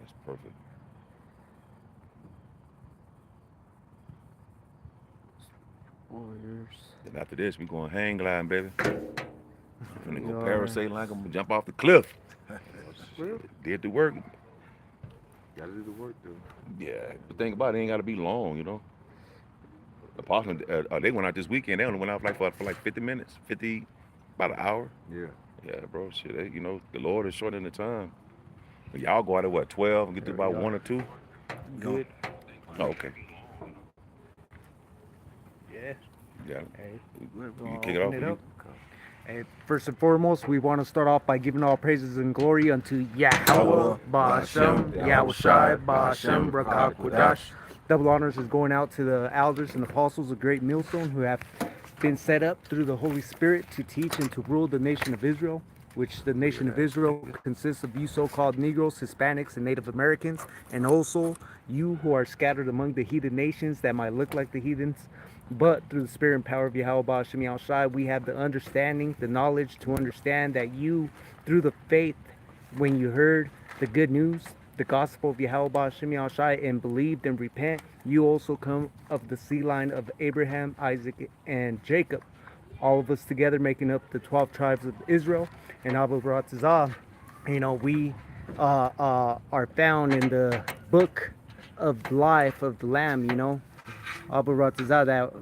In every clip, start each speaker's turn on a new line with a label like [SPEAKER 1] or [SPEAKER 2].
[SPEAKER 1] That's perfect.
[SPEAKER 2] Warriors.
[SPEAKER 1] Then after this, we going hang gliding, baby. I'm finna
[SPEAKER 2] We
[SPEAKER 1] go
[SPEAKER 2] are.
[SPEAKER 1] parasailing like I'm gonna jump off the cliff.
[SPEAKER 3] Oh
[SPEAKER 2] Well,
[SPEAKER 3] shit.
[SPEAKER 1] Did the work.
[SPEAKER 3] Gotta do the work though.
[SPEAKER 1] Yeah, but think about it, ain't gotta be long, you know. Apostle, they went out this weekend. They only went out for like 50 minutes, 50, about an hour.
[SPEAKER 3] Yeah.
[SPEAKER 1] Yeah, bro, shit. The Lord is shortening the time. But y'all go out at what 12 and get to
[SPEAKER 2] there we
[SPEAKER 1] about
[SPEAKER 2] are.
[SPEAKER 1] one or two.
[SPEAKER 2] Good.
[SPEAKER 1] Oh, okay.
[SPEAKER 2] Yeah.
[SPEAKER 1] Yeah,
[SPEAKER 2] Hey,
[SPEAKER 1] you
[SPEAKER 2] we'll
[SPEAKER 1] can kick it
[SPEAKER 2] open
[SPEAKER 1] off
[SPEAKER 2] it
[SPEAKER 1] with you.
[SPEAKER 2] up. Hey, first and foremost, we want to start off by giving all praises and glory unto Yahweh,
[SPEAKER 1] Yahweh,
[SPEAKER 2] Ba'ashem,
[SPEAKER 1] Ba'ashem,
[SPEAKER 2] Yahweh
[SPEAKER 1] Yahushai,
[SPEAKER 2] Shai,
[SPEAKER 1] Ba'ashem,
[SPEAKER 2] Ba'ashem,
[SPEAKER 1] Rakakwadash.
[SPEAKER 2] Rakakwadash. Double honors is going out to the elders and apostles of Great Millstone who have been set up through the Holy Spirit to teach and to rule the nation of Israel, which the nation of Israel consists of you so-called Negroes, Hispanics, and Native Americans, and also you who are scattered among the heathen nations that might look like the heathens. But through the spirit and power of Yahweh Ba'ashem Yahushai, we have the understanding, the knowledge to understand that you, through the faith, when you heard the good news, the gospel of Yahweh Ba'ashem Yahushai, and believed and repent, you also come of the seed line of Abraham, Isaac, and Jacob. All of us together making up the 12 tribes of Israel. And Abba Baratazah, we are found in the book of life of the Lamb, Abba Baratazah, that,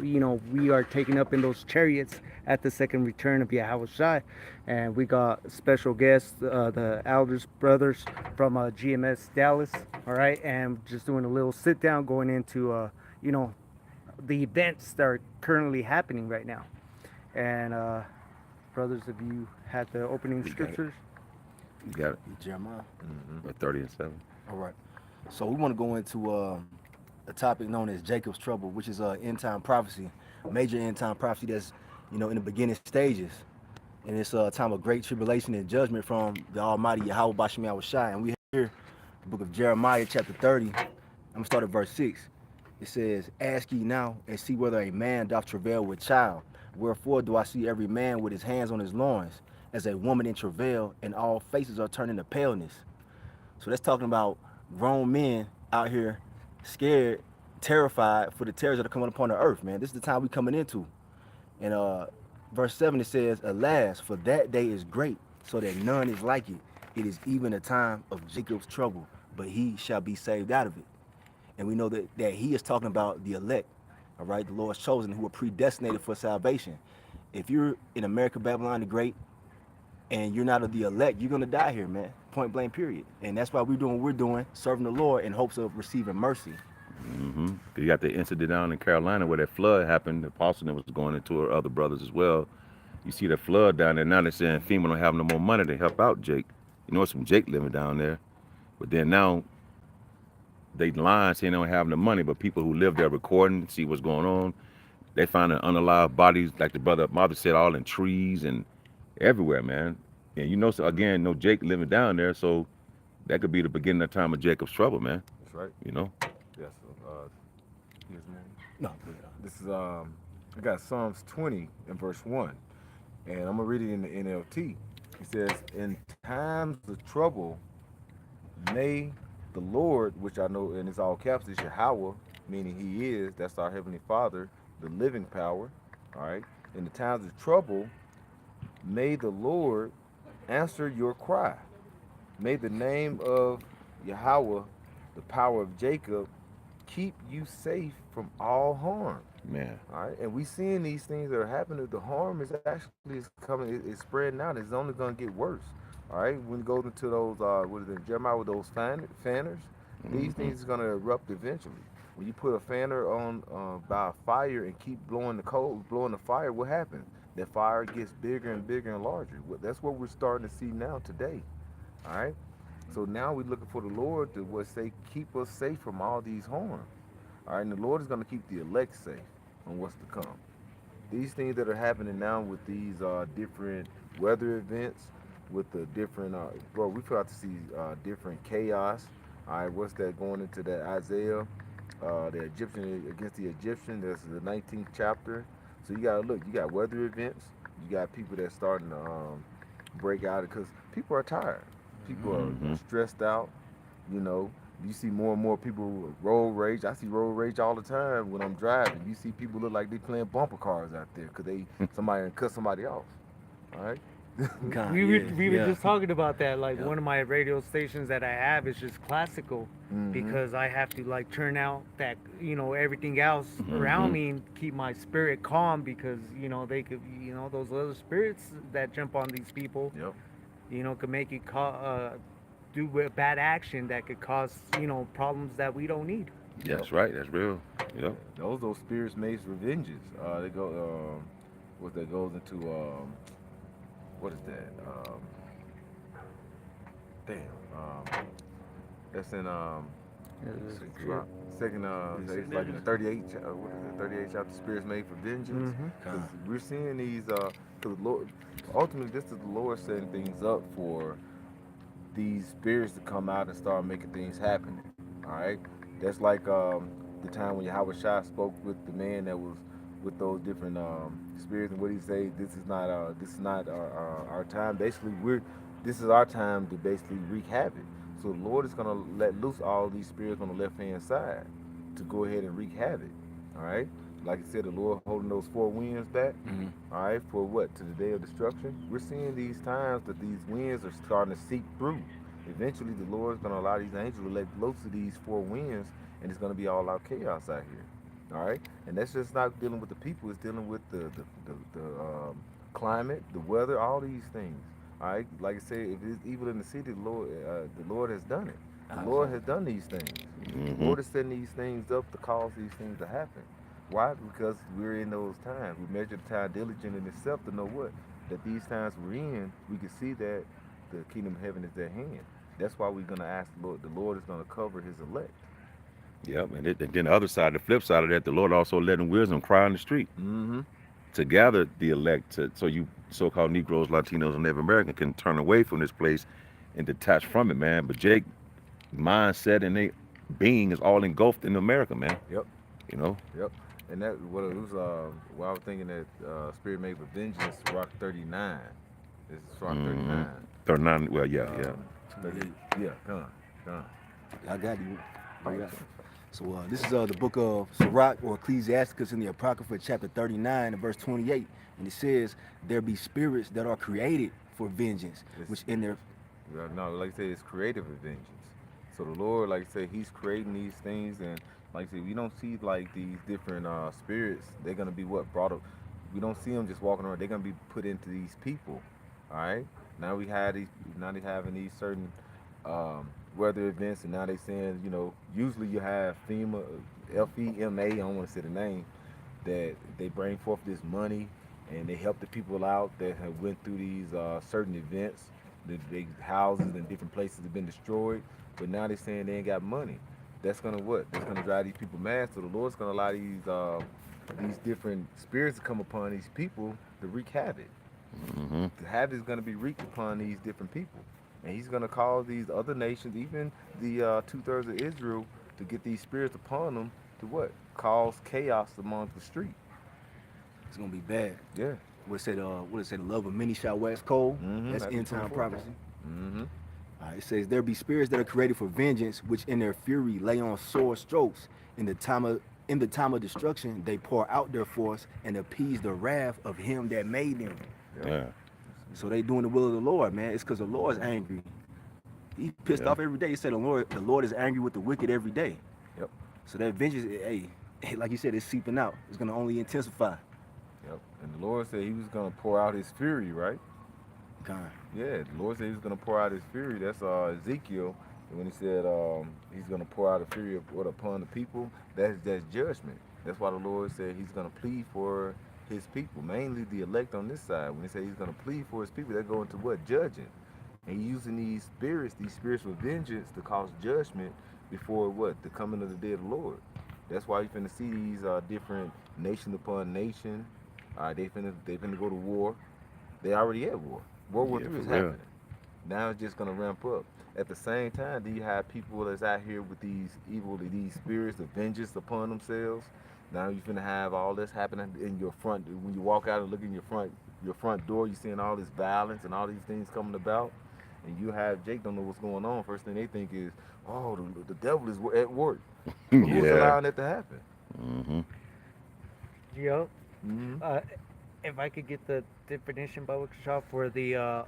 [SPEAKER 2] we are taken up in those chariots at the second return of Yahweh Shai. And we got special guests, the elders brothers from GMS Dallas, all right, and just doing a little sit down going into, the events that are currently happening right now. And brothers, have you had the opening
[SPEAKER 1] You got it.
[SPEAKER 2] scriptures?
[SPEAKER 1] You got it.
[SPEAKER 4] Jeremiah.
[SPEAKER 1] At 30 and 7.
[SPEAKER 4] All right. So we want to go into a topic known as Jacob's trouble, which is end time prophecy, major end time prophecy that's in the beginning stages, and it's a time of great tribulation and judgment from the Almighty Yahweh Bashem Yahweh Shai. And we hear the book of Jeremiah, chapter 30. I'm gonna start at verse 6. It says, "Ask ye now and see whether a man doth travail with child. Wherefore do I see every man with his hands on his loins, as a woman in travail, and all faces are turning to paleness." So that's talking about grown men out here scared, terrified for the terrors that are coming upon the earth, man. This is the time we coming into. And verse 7 it says, "Alas, for that day is great, so that none is like it. It is even a time of Jacob's trouble, but he shall be saved out of it." And we know that he is talking about the elect, all right, the Lord's chosen, who are predestinated for salvation. If you're in America, Babylon the Great, and you're not of the elect, you're gonna die here, man. Point blank, period. And that's why we're doing what we're doing, serving the Lord in hopes of receiving mercy.
[SPEAKER 1] You got the incident down in Carolina where that flood happened. The apostle was going into her other brothers as well. You see that flood down there. Now they're saying FEMA don't have no more money to help out Jake. You know, some Jake living down there. But then now they lying saying they don't have no money, but people who live there recording, see what's going on. They find an unalive bodies, like the brother mother said, all in trees and everywhere, man. And you know, so again, no Jake living down there, so that could be the beginning of time of Jacob's trouble, man.
[SPEAKER 3] That's right.
[SPEAKER 1] You know?
[SPEAKER 3] Yes. His name.
[SPEAKER 4] No, good.
[SPEAKER 3] This is I got Psalms 20 and verse 1. And I'm gonna read it in the NLT. It says, "In times of trouble, may the Lord," which I know in it's all caps is Yahweh, meaning He is. That's our heavenly Father, the living power. All right. In the times of trouble, may the Lord answer your cry. May the name of Yahweh, the power of Jacob, keep you safe from all harm.
[SPEAKER 1] Man.
[SPEAKER 3] All right, and we seeing these things that are happening. The harm is actually is coming. It's spreading out. It's only going to get worse. All right, when it goes into those, what is it, Jeremiah with those fanners, these things is going to erupt eventually. When you put a fanner on by a fire and keep blowing the coal, blowing the fire, what happens? That fire gets bigger and bigger and larger. That's what we're starting to see now today. All right, so now we're looking for the Lord to what say keep us safe from all these harm. All right, and the Lord is going to keep the elect safe on what's to come. These things that are happening now with these different weather events, with the different, bro, we about to see different chaos. All right, what's that going into that Isaiah, the Egyptian against the Egyptian? That's the 19th chapter. So you got to look. You got weather events. You got people that's starting to break out because people are tired. People are stressed out. You know, you see more and more people road rage. I see road rage all the time when I'm driving. You see people look like they playing bumper cars out there because they somebody done cut somebody off. All right.
[SPEAKER 4] God,
[SPEAKER 2] We were
[SPEAKER 4] yeah,
[SPEAKER 2] we were
[SPEAKER 4] yeah,
[SPEAKER 2] just talking about that. Like
[SPEAKER 4] yeah.
[SPEAKER 2] one of my radio stations that I have is just classical,
[SPEAKER 3] Mm-hmm.
[SPEAKER 2] because I have to like turn out that everything else around
[SPEAKER 1] Mm-hmm.
[SPEAKER 2] me and keep my spirit calm, because they could, those other spirits that jump on these people,
[SPEAKER 3] Yep.
[SPEAKER 2] could make you do bad action that could cause problems that we don't need.
[SPEAKER 3] Yep.
[SPEAKER 1] That's right. That's real.
[SPEAKER 3] Yeah.
[SPEAKER 1] Yep.
[SPEAKER 3] Those spirits made revenges. They go what that goes into what is that? Damn. That's in
[SPEAKER 2] Yeah.
[SPEAKER 3] second it's like in the 38 what is it, 38 chapter, spirits made for vengeance,
[SPEAKER 2] Mm-hmm.
[SPEAKER 3] because
[SPEAKER 4] God,
[SPEAKER 3] we're seeing these because Lord, ultimately this is the Lord setting things up for these spirits to come out and start making things happen. All right, that's like the time when Yahweh Shah spoke with the man that was with those different spirits, and what he say, this is not our time. Basically, we're this is our time to basically wreak havoc. So the Lord is gonna let loose all these spirits on the left hand side to go ahead and wreak havoc. All right, like I said, the Lord holding those four winds back.
[SPEAKER 4] mm-hmm.
[SPEAKER 3] All right, for what? To the day of destruction. We're seeing these times that these winds are starting to seep through. Eventually, the Lord's going to allow these angels to let loose of these four winds, and it's going to be all out chaos out here. All right, and that's just not dealing with the people; it's dealing with the climate, the weather, all these things. All right, like I said, if it's evil in the city, the Lord has done it. The Lord has done these things. The
[SPEAKER 1] Mm-hmm.
[SPEAKER 3] Lord is setting these things up to cause these things to happen. Why? Because we're in those times. We measure the time diligent in itself to know what? That these times we're in, we can see that the kingdom of heaven is at hand. That's why we're going to ask the Lord. The Lord is going to cover his elect.
[SPEAKER 1] Yep. And then the other side, the flip side of that, the Lord also letting wisdom cry on the street
[SPEAKER 3] Mm-hmm.
[SPEAKER 1] to gather the elect, so you so-called Negroes, Latinos, and Native American can turn away from this place and detach from it, man. But Jake mindset and they being is all engulfed in America, man.
[SPEAKER 3] Yep.
[SPEAKER 1] You know.
[SPEAKER 3] Yep. And that what it was. Well, I was thinking that Spirit Made with Vengeance, Rock 39. This is Rock
[SPEAKER 1] Mm-hmm.
[SPEAKER 3] 39.
[SPEAKER 1] 39. Well, yeah, yeah.
[SPEAKER 3] Um, 30,
[SPEAKER 4] 28.
[SPEAKER 3] yeah, done, done.
[SPEAKER 4] I got you. Bring it up. So this is the book of Sirach or Ecclesiasticus in the Apocrypha, chapter 39 and verse 28. And it says, there be spirits that are created for vengeance,
[SPEAKER 3] It's,
[SPEAKER 4] which in their
[SPEAKER 3] no, like I say, it's creative vengeance. So the Lord, like I say, He's creating these things, and like I say, we don't see like these different spirits. They're gonna be what brought up. We don't see them just walking around. They're gonna be put into these people. All right. Now we have these. Now they having these certain weather events, and now they saying, usually you have FEMA, FEMA. I don't want to say the name, that they bring forth this money and they help the people out that have went through these certain events. The big houses and different places have been destroyed, but now they're saying they ain't got money. That's gonna what? That's gonna drive these people mad. So the Lord's gonna allow these different spirits to come upon these people to wreak havoc.
[SPEAKER 1] Mm-hmm.
[SPEAKER 3] The havoc is gonna be wreaked upon these different people, and He's gonna cause these other nations, even the 2/3 of Israel, to get these spirits upon them to what? Cause chaos among the street.
[SPEAKER 4] it's gonna be bad.
[SPEAKER 3] Yeah.
[SPEAKER 4] What it said, the love of many shall wax cold.
[SPEAKER 3] Mm-hmm.
[SPEAKER 4] That's
[SPEAKER 3] Matthew
[SPEAKER 4] end time
[SPEAKER 3] 24.
[SPEAKER 4] prophecy.
[SPEAKER 3] Mm-hmm.
[SPEAKER 4] It says there be spirits that are created for vengeance, which in their fury lay on sore strokes. In the time of destruction, they pour out their force and appease the wrath of him that made them.
[SPEAKER 3] Yep.
[SPEAKER 1] Yeah.
[SPEAKER 4] So they doing the will of the Lord, man. It's because the Lord's angry. He pissed
[SPEAKER 1] Yeah.
[SPEAKER 4] off every day. He said the Lord is angry with the wicked every day.
[SPEAKER 3] Yep.
[SPEAKER 4] So that vengeance, like you said, it's seeping out. It's gonna only intensify.
[SPEAKER 3] Yep. And the Lord said He was gonna pour out His fury, right?
[SPEAKER 4] God.
[SPEAKER 3] Yeah. The Lord said He was gonna pour out His fury. That's Ezekiel. And when He said He's gonna pour out a fury upon the people, that's judgment. That's why the Lord said He's gonna plead for His people, mainly the elect on this side. When He said He's gonna plead for His people, they're going to what? Judging. And He's using these spirits with vengeance to cause judgment before what? The coming of the day of the Lord. That's why you finna see these different nation upon nation. They finna go to war. They already at war. World War
[SPEAKER 1] Yeah,
[SPEAKER 3] III
[SPEAKER 1] for
[SPEAKER 3] is
[SPEAKER 1] real.
[SPEAKER 3] happening. Now it's just gonna ramp up. At the same time, do you have people that's out here with these spirits of vengeance upon themselves? Now you're finna have all this happening in your front. When you walk out and look in your front door, you're seeing all this violence and all these things coming about. And you have Jake don't know what's going on. First thing they think is, Oh, the devil is at work. But who's
[SPEAKER 1] Yeah.
[SPEAKER 3] allowing that to happen?
[SPEAKER 1] Mm-hmm.
[SPEAKER 2] Yo,
[SPEAKER 3] Mm-hmm.
[SPEAKER 2] uh, if I could get the definition, Baba Kashaw, for the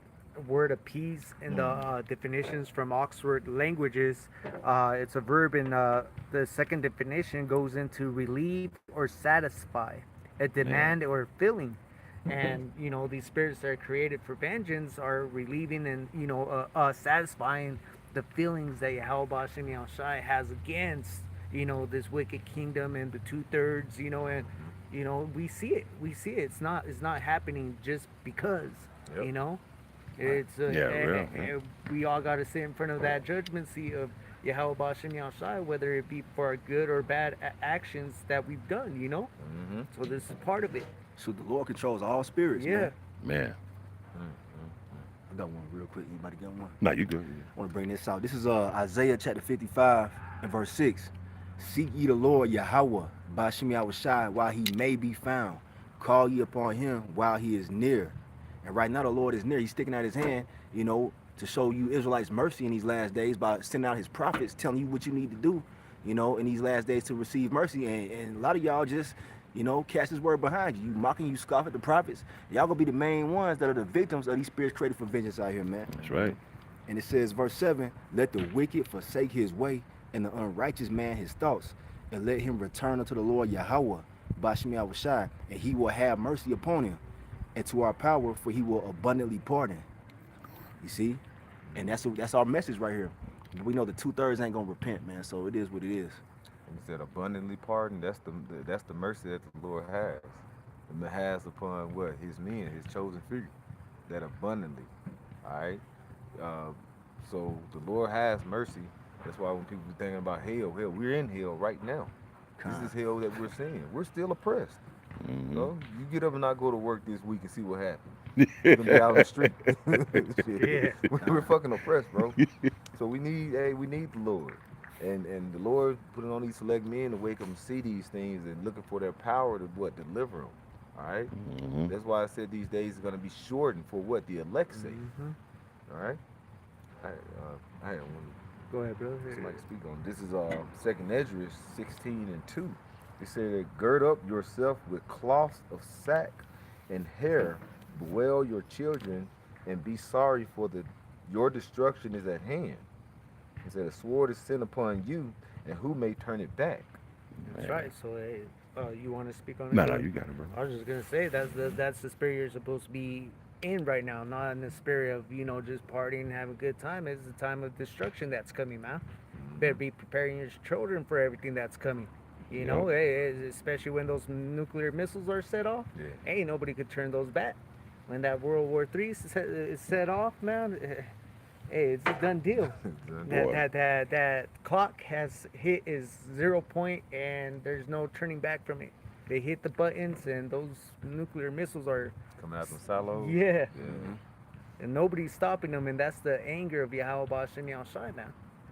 [SPEAKER 2] word appease in the definitions from Oxford Languages, it's a verb, and the second definition goes into relieve or satisfy a demand
[SPEAKER 1] Man.
[SPEAKER 2] or feeling. And these spirits that are created for vengeance are relieving and satisfying the feelings that Yahweh Shem Shai has against this wicked kingdom and the 2/3, and we see it. It's not happening just because,
[SPEAKER 3] Yep.
[SPEAKER 2] you know
[SPEAKER 3] Right.
[SPEAKER 2] it's
[SPEAKER 1] Yeah, real. Yeah.
[SPEAKER 2] we all got to sit in front of that judgment seat of Yahweh Bashem Yahshai, whether it be for our good or bad actions that we've done.
[SPEAKER 3] Mm-hmm.
[SPEAKER 2] So this is part of it.
[SPEAKER 4] So the Lord controls all spirits,
[SPEAKER 2] Yeah.
[SPEAKER 4] man.
[SPEAKER 1] Man.
[SPEAKER 4] I got one real quick. Anybody got one?
[SPEAKER 1] No, you good.
[SPEAKER 4] I want to bring this out. This is Isaiah chapter 55 and verse 6. Seek ye the Lord Yahweh, Bashim Yahushai, while he may be found. Call ye upon him while he is near. And right now the Lord is near. He's sticking out his hand, to show you Israelites mercy in these last days by sending out his prophets, telling you what you need to do, in these last days to receive mercy. And a lot of y'all just, cast his word behind you. You mocking, you scoff at the prophets. Y'all gonna be the main ones that are the victims of these spirits created for vengeance out here, man.
[SPEAKER 1] That's right.
[SPEAKER 4] And it says, verse 7, let the wicked forsake his way, and the unrighteous man his thoughts, and let him return unto the Lord Yahweh, Bashim Yahushai, and he will have mercy upon him, and to our power, for he will abundantly pardon. You see? And that's our message right here. We know the 2/3 ain't gonna repent, man, so it is what it is.
[SPEAKER 3] And he said abundantly pardon. That's the mercy that the Lord has. And has upon what? His men, his chosen few. That abundantly. Alright? Uh, so the Lord has mercy. That's why when people be thinking about hell, we're in hell right now. This is hell that we're seeing. We're still oppressed.
[SPEAKER 1] Mm-hmm.
[SPEAKER 3] So you get up and not go to work this week and see what happens. You're gonna be out on the street. Shit.
[SPEAKER 2] Yeah.
[SPEAKER 3] We're fucking oppressed, bro. So we need the Lord. And the Lord put it on these select men to wake up and see these things and looking for their power to deliver them. All right.
[SPEAKER 1] Mm-hmm.
[SPEAKER 3] That's why I said these days are gonna be shortened for what the elect say. All right. I had one.
[SPEAKER 2] Go ahead, brother.
[SPEAKER 3] Somebody speak on. This is Second Esdras 16:2. It said that gird up yourself with cloths of sack and hair, bewail your children, and be sorry for your destruction is at hand. It said a sword is sent upon you, and who may turn it back?
[SPEAKER 2] That's right. So, hey, you want to speak on it?
[SPEAKER 1] No,
[SPEAKER 2] brother?
[SPEAKER 1] you got it, bro.
[SPEAKER 2] I was just gonna say that's the spirit you're supposed to be in right now, not in the spirit of just partying and having a good time. It's the time of destruction that's coming, man. Better be preparing your children for everything that's coming. Especially when those nuclear missiles are set off.
[SPEAKER 3] Yeah.
[SPEAKER 2] Ain't nobody could turn those back. When that World War III is set off, man, hey, it's a done deal. That clock has hit its 0 point, and there's no turning back from it. They hit the buttons, and those nuclear missiles are
[SPEAKER 3] Coming out the silos.
[SPEAKER 2] yeah,
[SPEAKER 3] Yeah.
[SPEAKER 2] and nobody's stopping them, and that's the anger of Yahweh Bashem Yahushai now.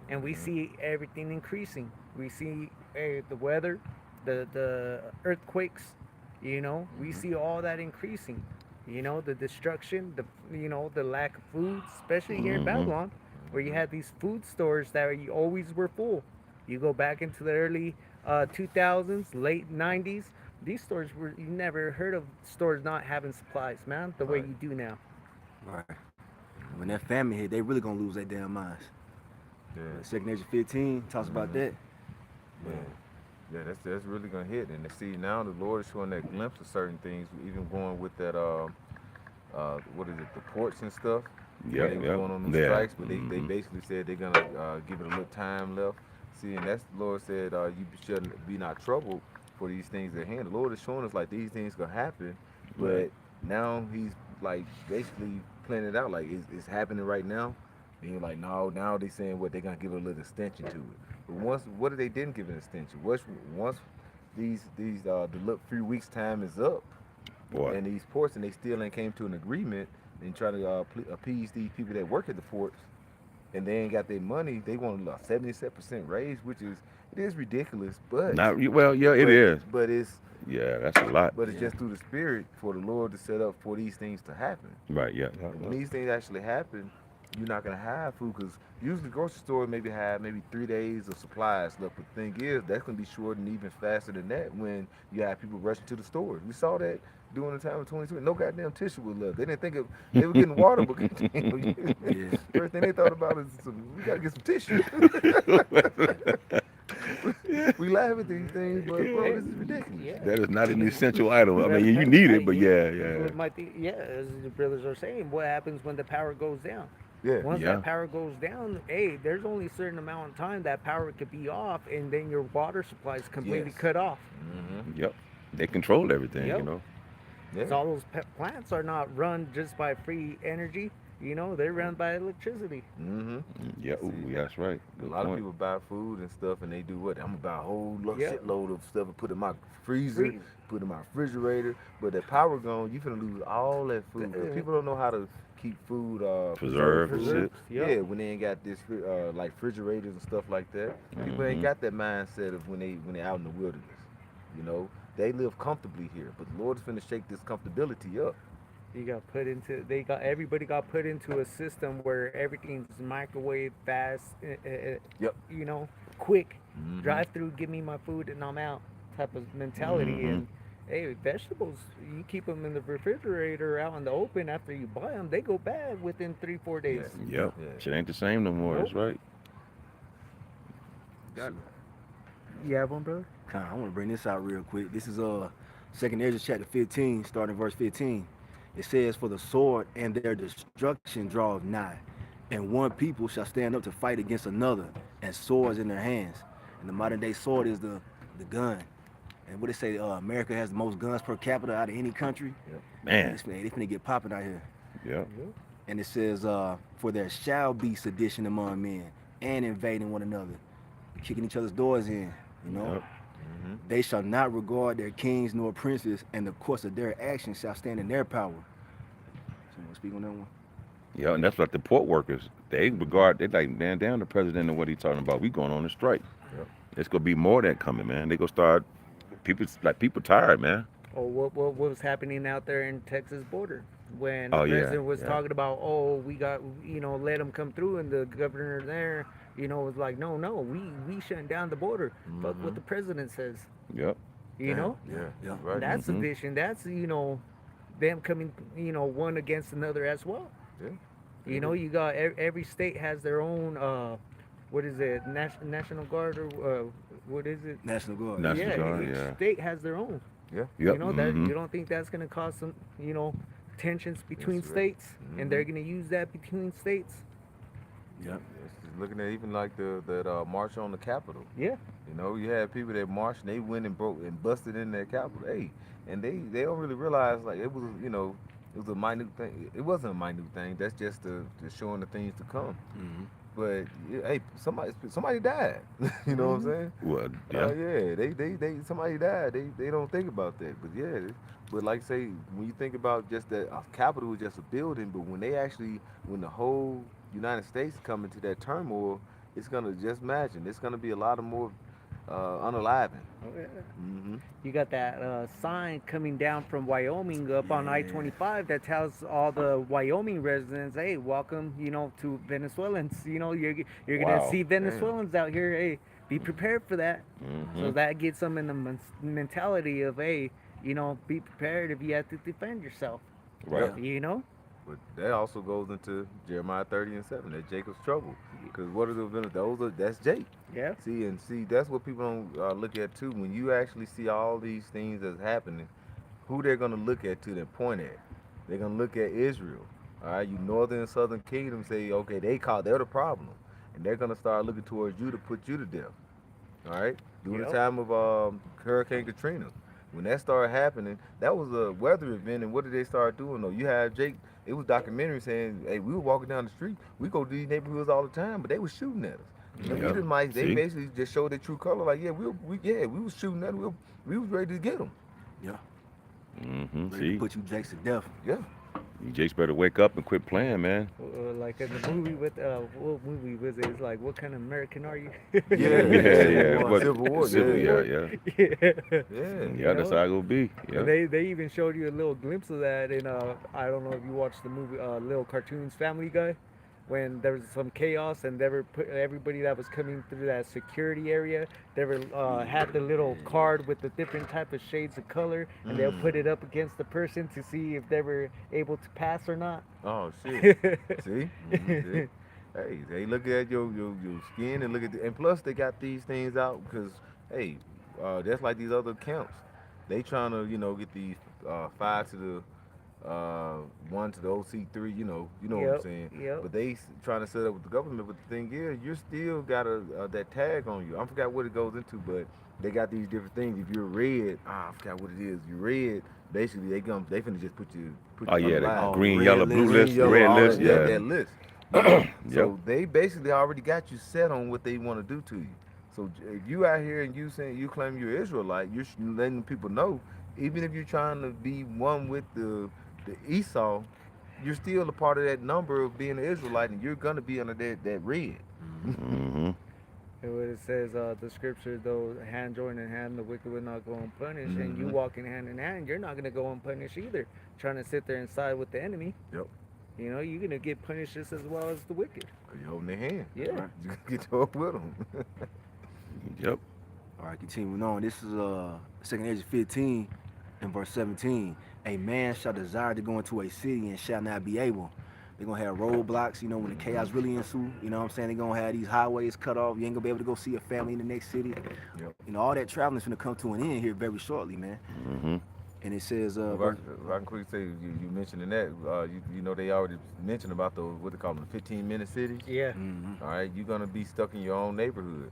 [SPEAKER 2] And we see everything increasing. We see the weather, the earthquakes. We see all that increasing. The destruction, the lack of food, especially here in Babylon, where you had these food stores that always were full. You go back into the early 2000s, late 90s. These stores you never heard of stores not having supplies, man, the way you do now.
[SPEAKER 4] Right. When that famine hit, they really gonna lose their damn minds.
[SPEAKER 3] Yeah.
[SPEAKER 4] Second Age 15 talks about that.
[SPEAKER 3] Yeah, that's really gonna hit. And to see now the Lord is showing that glimpse of certain things, even going with that what is it, the ports and stuff.
[SPEAKER 1] Yeah,
[SPEAKER 3] They were
[SPEAKER 1] yeah.
[SPEAKER 3] going on the
[SPEAKER 1] Yeah.
[SPEAKER 3] strikes, but they basically said they're gonna give it a little time left. See, and that's the Lord said you shouldn't be not troubled for these things at hand. The Lord is showing us like these things gonna happen, but
[SPEAKER 1] Right.
[SPEAKER 3] now He's like basically planning it out like it's happening right now. And you're like, no, now they saying what they're gonna give it a little extension to it. But what if they didn't give an extension? Once the little few weeks time is up,
[SPEAKER 1] Boy.
[SPEAKER 3] and these ports and they still ain't came to an agreement and try to appease these people that work at the ports, and they ain't got their money, they want a 77% raise, which is ridiculous. But
[SPEAKER 1] Not well, yeah, it
[SPEAKER 3] but,
[SPEAKER 1] is.
[SPEAKER 3] But it's
[SPEAKER 1] Yeah, that's a lot.
[SPEAKER 3] just through the spirit for the Lord to set up for these things to happen.
[SPEAKER 1] Right, yeah.
[SPEAKER 3] And when these things actually happen, you're not gonna have food because usually grocery store maybe have maybe 3 days of supplies left. But the thing is, that's gonna be shortened even faster than that when you have people rushing to the stores. We saw that during the time of 2020. No goddamn tissue was left. They didn't think of they were getting water, but
[SPEAKER 4] Yeah.
[SPEAKER 3] first thing they thought about is we gotta get some tissue. We laugh at these things, but bro, this is ridiculous.
[SPEAKER 2] Yeah.
[SPEAKER 1] That is not an essential item. I
[SPEAKER 2] Right,
[SPEAKER 1] mean, you
[SPEAKER 2] right,
[SPEAKER 1] need
[SPEAKER 2] right,
[SPEAKER 1] it, but yeah.
[SPEAKER 2] My thing, yeah, as the brothers are saying, what happens when the power goes down?
[SPEAKER 3] Yeah.
[SPEAKER 2] Once
[SPEAKER 1] Yeah.
[SPEAKER 2] that power goes down, hey, there's only a certain amount of time that power could be off, and then your water supply is completely
[SPEAKER 3] Yes.
[SPEAKER 2] cut off.
[SPEAKER 3] Mm-hmm.
[SPEAKER 1] Yep. They control everything,
[SPEAKER 2] Yep.
[SPEAKER 1] you know.
[SPEAKER 2] So
[SPEAKER 3] Yeah.
[SPEAKER 2] all those plants are not run just by free energy. They're run by electricity.
[SPEAKER 3] Mm-hmm.
[SPEAKER 1] Yeah, ooh,
[SPEAKER 3] See,
[SPEAKER 1] yeah, that's right.
[SPEAKER 3] a
[SPEAKER 1] Good
[SPEAKER 3] lot of
[SPEAKER 1] point.
[SPEAKER 3] people buy food and stuff, and they do what? I'm gonna buy a whole
[SPEAKER 2] Yeah.
[SPEAKER 3] shitload of stuff and put in my freezer,
[SPEAKER 2] Freeze.
[SPEAKER 3] put in my refrigerator. But that power gone, you finna lose all that food. 'Cause people don't know how to keep food
[SPEAKER 1] Preserved and
[SPEAKER 3] food.
[SPEAKER 1] shit.
[SPEAKER 2] Yep.
[SPEAKER 3] Yeah, when they ain't got this like refrigerators and stuff like that. People ain't
[SPEAKER 1] Mhm.
[SPEAKER 3] got that mindset of when they out in the wilderness. You know, they live comfortably here, but the Lord is finna shake this comfortability up.
[SPEAKER 2] You got put into. Everybody got put into a system where everything's microwave fast.
[SPEAKER 3] Yep.
[SPEAKER 2] Quick.
[SPEAKER 3] Mm-hmm.
[SPEAKER 2] Drive through, give me my food, and I'm out. Type of mentality.
[SPEAKER 1] Mhm.
[SPEAKER 2] And hey, vegetables, you keep them in the refrigerator out in the open after you buy them, they go bad within 3-4 days.
[SPEAKER 3] Yeah.
[SPEAKER 1] Yep.
[SPEAKER 3] Yeah.
[SPEAKER 1] Shit ain't the same no more. That's
[SPEAKER 2] Nope.
[SPEAKER 1] right.
[SPEAKER 2] Got You have one, brother?
[SPEAKER 4] I want to bring this out real quick. This is Second Ezra chapter 15, starting verse 15. It says, "For the sword and their destruction draweth nigh, and one people shall stand up to fight against another, and swords in their hands." And the modern day sword is the gun. And what they say, America has the most guns per capita out of any country.
[SPEAKER 1] Man.
[SPEAKER 4] They finna get popping out here.
[SPEAKER 1] Yep.
[SPEAKER 4] And it says, "For there shall be sedition among men, and invading one another, kicking each other's doors in." You know,
[SPEAKER 1] Yep.
[SPEAKER 3] Mm-hmm.
[SPEAKER 4] they shall not regard their kings nor princes, and the course of their actions shall stand in their power. Someone speak on that one?
[SPEAKER 1] Yeah, and that's like the port workers. They regard they like, man, damn the president and what he talking about. We going on a strike.
[SPEAKER 3] Yep.
[SPEAKER 1] It's gonna be more of that coming, man. They gonna start people tired, man.
[SPEAKER 2] Or what was happening out there in Texas border when the
[SPEAKER 1] Oh yeah,
[SPEAKER 2] president was
[SPEAKER 1] yeah.
[SPEAKER 2] talking about, oh, we got, let them come through, and the governor there, was like, no, we shutting down the border. Fuck what the president says,
[SPEAKER 1] Yep.
[SPEAKER 2] you know?
[SPEAKER 3] Yeah.
[SPEAKER 4] Yeah.
[SPEAKER 3] Right.
[SPEAKER 2] That's
[SPEAKER 1] Mhm.
[SPEAKER 2] a vision. That's, them coming, one against another as well.
[SPEAKER 3] Yeah.
[SPEAKER 2] You got every state has their own, what is it, National Guard, or what is it?
[SPEAKER 4] National Guard.
[SPEAKER 1] National Guard,
[SPEAKER 2] Each
[SPEAKER 1] yeah.
[SPEAKER 2] state has their own.
[SPEAKER 3] Yeah.
[SPEAKER 1] Yep.
[SPEAKER 2] That
[SPEAKER 1] mhm.
[SPEAKER 2] you don't think that's gonna cause some, tensions between
[SPEAKER 3] That's right.
[SPEAKER 2] states, and they're gonna use that between states.
[SPEAKER 4] Yep.
[SPEAKER 3] It's just looking at even like that march on the Capitol.
[SPEAKER 2] Yeah.
[SPEAKER 3] You had people that marched and they went and broke and busted in that Capitol. Hey, and they don't really realize like it was it was a minute thing. It wasn't a minute thing. That's just the showing the things to come.
[SPEAKER 4] Mm-hmm.
[SPEAKER 3] But hey, somebody died. You know what I'm saying?
[SPEAKER 1] Well,
[SPEAKER 3] Yeah,
[SPEAKER 1] yeah.
[SPEAKER 3] they somebody died. They don't think about that. But yeah, but like say when you think about just that Capitol was just a building, but when the whole United States come into that turmoil, it's gonna just imagine it's gonna be a lot of more unaliving.
[SPEAKER 2] Oh, yeah.
[SPEAKER 3] Mm-hmm.
[SPEAKER 2] You got that sign coming down from Wyoming up on
[SPEAKER 4] Yeah.
[SPEAKER 2] I-25 that tells all the Wyoming residents, "Hey, welcome, to Venezuelans. You're gonna
[SPEAKER 1] Wow.
[SPEAKER 2] see Venezuelans out here. Hey, be prepared for that." So
[SPEAKER 1] Mhm.
[SPEAKER 2] that gets them in the mentality of, hey, be prepared if you have to defend yourself.
[SPEAKER 1] Right.
[SPEAKER 3] But that also goes into Jeremiah 30:7, that Jacob's trouble. Because what are that's Jake.
[SPEAKER 2] Yeah.
[SPEAKER 3] See, that's what people don't look at too. When you actually see all these things that's happening, who they're gonna look at to then point at? They're gonna look at Israel. All right, you northern and southern kingdom say, okay, they're the problem, and they're gonna start looking towards you to put you to death. All right, during
[SPEAKER 2] Yep.
[SPEAKER 3] the time of Hurricane Katrina, when that started happening, that was a weather event, and what did they start doing though? You have Jake. It was documentary saying, "Hey, we were walking down the street. We go to these neighborhoods all the time, but they was shooting at us. And we
[SPEAKER 1] Yeah.
[SPEAKER 3] didn't like. They
[SPEAKER 1] See?
[SPEAKER 3] basically just showed their true color. Like, yeah, we was shooting at them. We was ready to get them.
[SPEAKER 4] Yeah.
[SPEAKER 1] Mhm.
[SPEAKER 4] Ready to
[SPEAKER 1] See,
[SPEAKER 4] put you Jakes to death.
[SPEAKER 3] Yeah,
[SPEAKER 1] you Jakes better wake up and quit playing, man.
[SPEAKER 2] Like in the movie with what movie was it? It's like, what kind of American are you?
[SPEAKER 3] yeah,
[SPEAKER 1] Yeah.
[SPEAKER 3] War.
[SPEAKER 1] What-
[SPEAKER 3] Civil War.
[SPEAKER 1] Civil,
[SPEAKER 3] yeah,
[SPEAKER 1] yeah.
[SPEAKER 2] yeah.
[SPEAKER 3] yeah.
[SPEAKER 1] Yeah, that's
[SPEAKER 2] know?
[SPEAKER 1] how it will be. Yeah.
[SPEAKER 2] And they even showed you a little glimpse of that in I don't know if you watched the movie Little Cartoons Family Guy. when there was some chaos and they were put everybody that was coming through that security area, they were had the little card with the different type of shades of color, and they'll put it up against the person to see if they were able to pass or not.
[SPEAKER 3] Oh shit. See? See? Hey, they look at your skin and look at and plus they got these things out because hey, that's like these other camps. They trying to get these five to the one to the OC3. You know what I'm
[SPEAKER 2] Yep,
[SPEAKER 3] saying.
[SPEAKER 2] yep.
[SPEAKER 3] But they trying to set up with the government. But the thing is, you still got that tag on you. I forgot what it goes into, but they got these different things. If you're red, I forgot what it is. You're red. Basically, they finna just put
[SPEAKER 1] Oh
[SPEAKER 3] you on
[SPEAKER 1] yeah,
[SPEAKER 3] the
[SPEAKER 1] the
[SPEAKER 3] line.
[SPEAKER 1] green,
[SPEAKER 4] red
[SPEAKER 1] yellow,
[SPEAKER 4] list.
[SPEAKER 1] blue
[SPEAKER 3] Green,
[SPEAKER 1] list, the
[SPEAKER 3] yellow,
[SPEAKER 1] red
[SPEAKER 3] all
[SPEAKER 1] list.
[SPEAKER 3] that,
[SPEAKER 1] Yeah.
[SPEAKER 3] that list. So
[SPEAKER 1] Yep.
[SPEAKER 3] they basically already got you set on what they want to do to you. So if you out here and you saying you claim you're Israelite, you're letting people know, even if you're trying to be one with the Esau, you're still a part of that number of being an Israelite, and you're gonna be under that red.
[SPEAKER 1] Hmm.
[SPEAKER 2] And what it says, the scripture, though, hand joined in hand, the wicked will not go unpunished. And you
[SPEAKER 3] Mm-hmm.
[SPEAKER 2] walking hand in hand, you're not going to go unpunished either. Trying to sit there and side with the enemy,
[SPEAKER 3] Yep.
[SPEAKER 2] you know, you're going to get punished just as well as the wicked.
[SPEAKER 3] Cause you're holding their hand.
[SPEAKER 2] Yeah.
[SPEAKER 4] Right.
[SPEAKER 3] You can get to up with them.
[SPEAKER 1] Yep.
[SPEAKER 4] All right, continuing on. This is 2nd Ezra 15 and verse 17. A man shall desire to go into a city and shall not be able. They're gonna have roadblocks, when the chaos really ensue. You know what I'm saying? They're gonna have these highways cut off. You ain't gonna be able to go see your family in the next city.
[SPEAKER 3] Yep.
[SPEAKER 4] All that traveling is gonna come to an end here very shortly, man.
[SPEAKER 1] Hmm.
[SPEAKER 4] And it says,
[SPEAKER 3] If I can quickly say, you mentioning that, they already mentioned about those, what they call them, 15-minute cities.
[SPEAKER 2] Yeah.
[SPEAKER 4] mhm.
[SPEAKER 3] All right, you're gonna be stuck in your own neighborhood.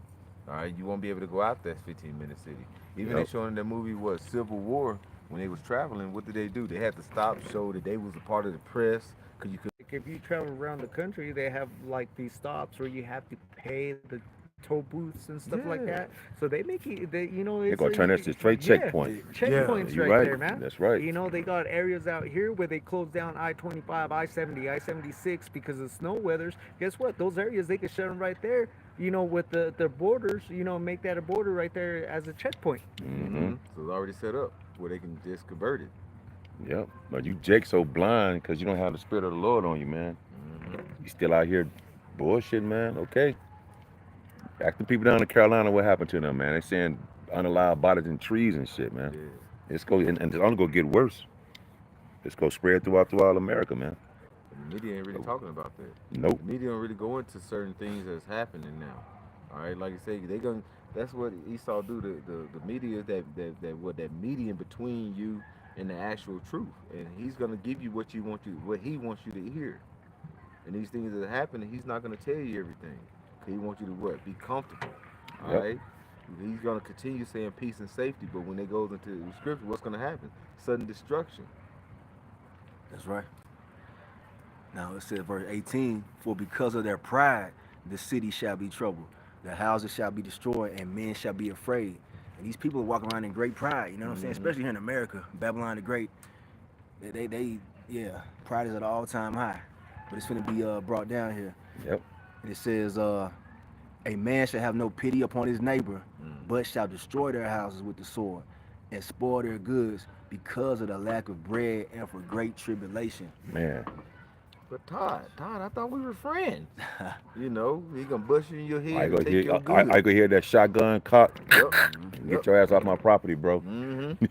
[SPEAKER 3] All right, you won't be able to go out that 15-minute city. Even they
[SPEAKER 1] Yep.
[SPEAKER 3] showing in that movie what Civil War when they was traveling. What did they do? They had to stop, show that they was a part of the press, cause you could.
[SPEAKER 2] Like if you travel around the country, they have like these stops where you have to pay the toll booths and stuff like
[SPEAKER 3] Yeah.
[SPEAKER 2] that. So they make it,
[SPEAKER 1] They're
[SPEAKER 2] it's
[SPEAKER 1] gonna turn
[SPEAKER 2] a,
[SPEAKER 1] this to straight
[SPEAKER 2] yeah,
[SPEAKER 1] checkpoint.
[SPEAKER 2] checkpoints
[SPEAKER 1] You're
[SPEAKER 2] right
[SPEAKER 1] right.
[SPEAKER 2] there, man.
[SPEAKER 1] That's right.
[SPEAKER 2] They got areas out here where they close down I-25, I-70, I-76 because of snow weathers. Guess what? Those areas, they can shut them right there, with the borders, make that a border right there as a checkpoint.
[SPEAKER 1] Hmm.
[SPEAKER 3] So it's already set up where they can just convert it.
[SPEAKER 1] Yep. But you Jake so blind because you don't have the spirit of the Lord on you, man. You still out here bullshit, man. Okay. Ask the people down in Carolina what happened to them, man. They saying unalive bodies in trees and shit, man.
[SPEAKER 3] Yeah.
[SPEAKER 1] It's go and it's only gonna get worse. It's gonna spread throughout America, man.
[SPEAKER 3] And the media ain't really talking about that.
[SPEAKER 1] Nope.
[SPEAKER 3] The media don't really go into certain things that's happening now. All right, like I say, they gonna. That's what Esau do. The media is that median between you and the actual truth, and he's gonna give you what he wants you to hear. And these things that are happening, he's not gonna tell you everything. 'Cause he wants you to what? Be comfortable. All
[SPEAKER 1] Yep.
[SPEAKER 3] right. He's gonna continue saying peace and safety, but when they goes into the scripture, what's gonna happen? Sudden destruction.
[SPEAKER 4] That's right. Now it says, verse 18, for because of their pride, the city shall be troubled. The houses shall be destroyed, and men shall be afraid. And these people are walking around in great pride, you know what I'm saying? Especially here in America, Babylon the Great. Yeah, pride is at an all-time high. But it's going to be brought down here.
[SPEAKER 1] Yep.
[SPEAKER 4] And it says, a man shall have no pity upon his neighbor, but shall destroy their houses with the sword, and spoil their goods because of the lack of bread and for great tribulation.
[SPEAKER 1] Man.
[SPEAKER 3] But Todd, I thought we were friends. He gonna bust you in your head
[SPEAKER 1] I
[SPEAKER 3] and
[SPEAKER 1] go
[SPEAKER 3] take
[SPEAKER 1] hear
[SPEAKER 3] your
[SPEAKER 1] I
[SPEAKER 3] goods.
[SPEAKER 1] go hear that shotgun cock.
[SPEAKER 3] Yep.
[SPEAKER 1] Get your ass off my property, bro.
[SPEAKER 3] Mm-hmm.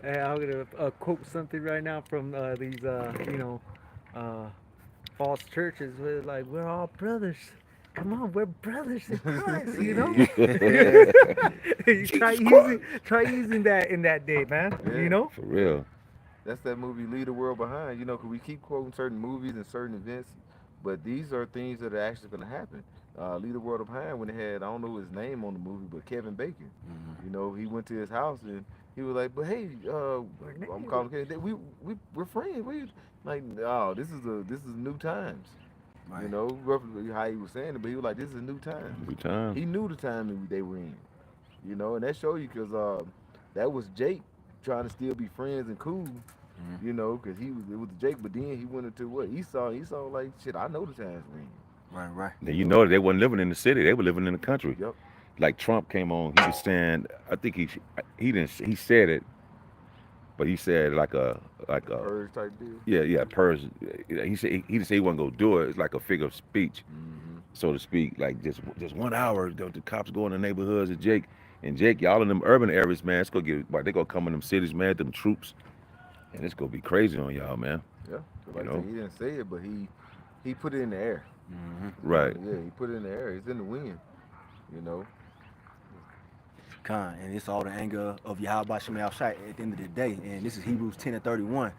[SPEAKER 2] Hey, I'm gonna quote something right now from these false churches. Where like we're all brothers. Come on, we're brothers in Christ. You try using that in that day, man.
[SPEAKER 3] Yeah.
[SPEAKER 1] For real.
[SPEAKER 3] That's that movie Leave the World Behind. Because we keep quoting certain movies and certain events, but these are things that are actually going to happen. Leave the World Behind when they had, I don't know his name on the movie, but Kevin Bacon. He went to his house and he was like, but hey, I'm calling Kevin. We're friends. We like, oh, this is new times.
[SPEAKER 4] Right.
[SPEAKER 3] Roughly how he was saying it, but he was like, this is a new time.
[SPEAKER 1] Good time.
[SPEAKER 3] He knew the time that they were in. And that showed you because that was Jake trying to still be friends and cool. Because it was Jake, but then he went into what Esau like shit. I know the times we're in.
[SPEAKER 4] Right.
[SPEAKER 1] Now, they weren't living in the city; they were living in the country.
[SPEAKER 3] Yep.
[SPEAKER 1] Like Trump came on, he was saying, I think he said it. but he said like a
[SPEAKER 3] Purge type deal.
[SPEAKER 1] yeah purge. He didn't say he wasn't gonna do it. It's like a figure of speech,
[SPEAKER 3] Mm-hmm.
[SPEAKER 1] so to speak. Like just 1 hour, the cops go in the neighborhoods and Jake, y'all in them urban areas, man. It's gonna get they gonna come in them cities, man. Them troops, and it's gonna be crazy on y'all, man.
[SPEAKER 3] Yeah. So
[SPEAKER 1] You
[SPEAKER 3] like I said,
[SPEAKER 1] know,
[SPEAKER 3] he didn't say it, but he put it in the air.
[SPEAKER 4] Mm-hmm.
[SPEAKER 1] right?
[SPEAKER 3] Yeah, he put it in the air. It's in the wind. You know.
[SPEAKER 4] Con, and it's all the anger of Yahweh Shem Shai at the end of the day. And this is Hebrews 10 and 31.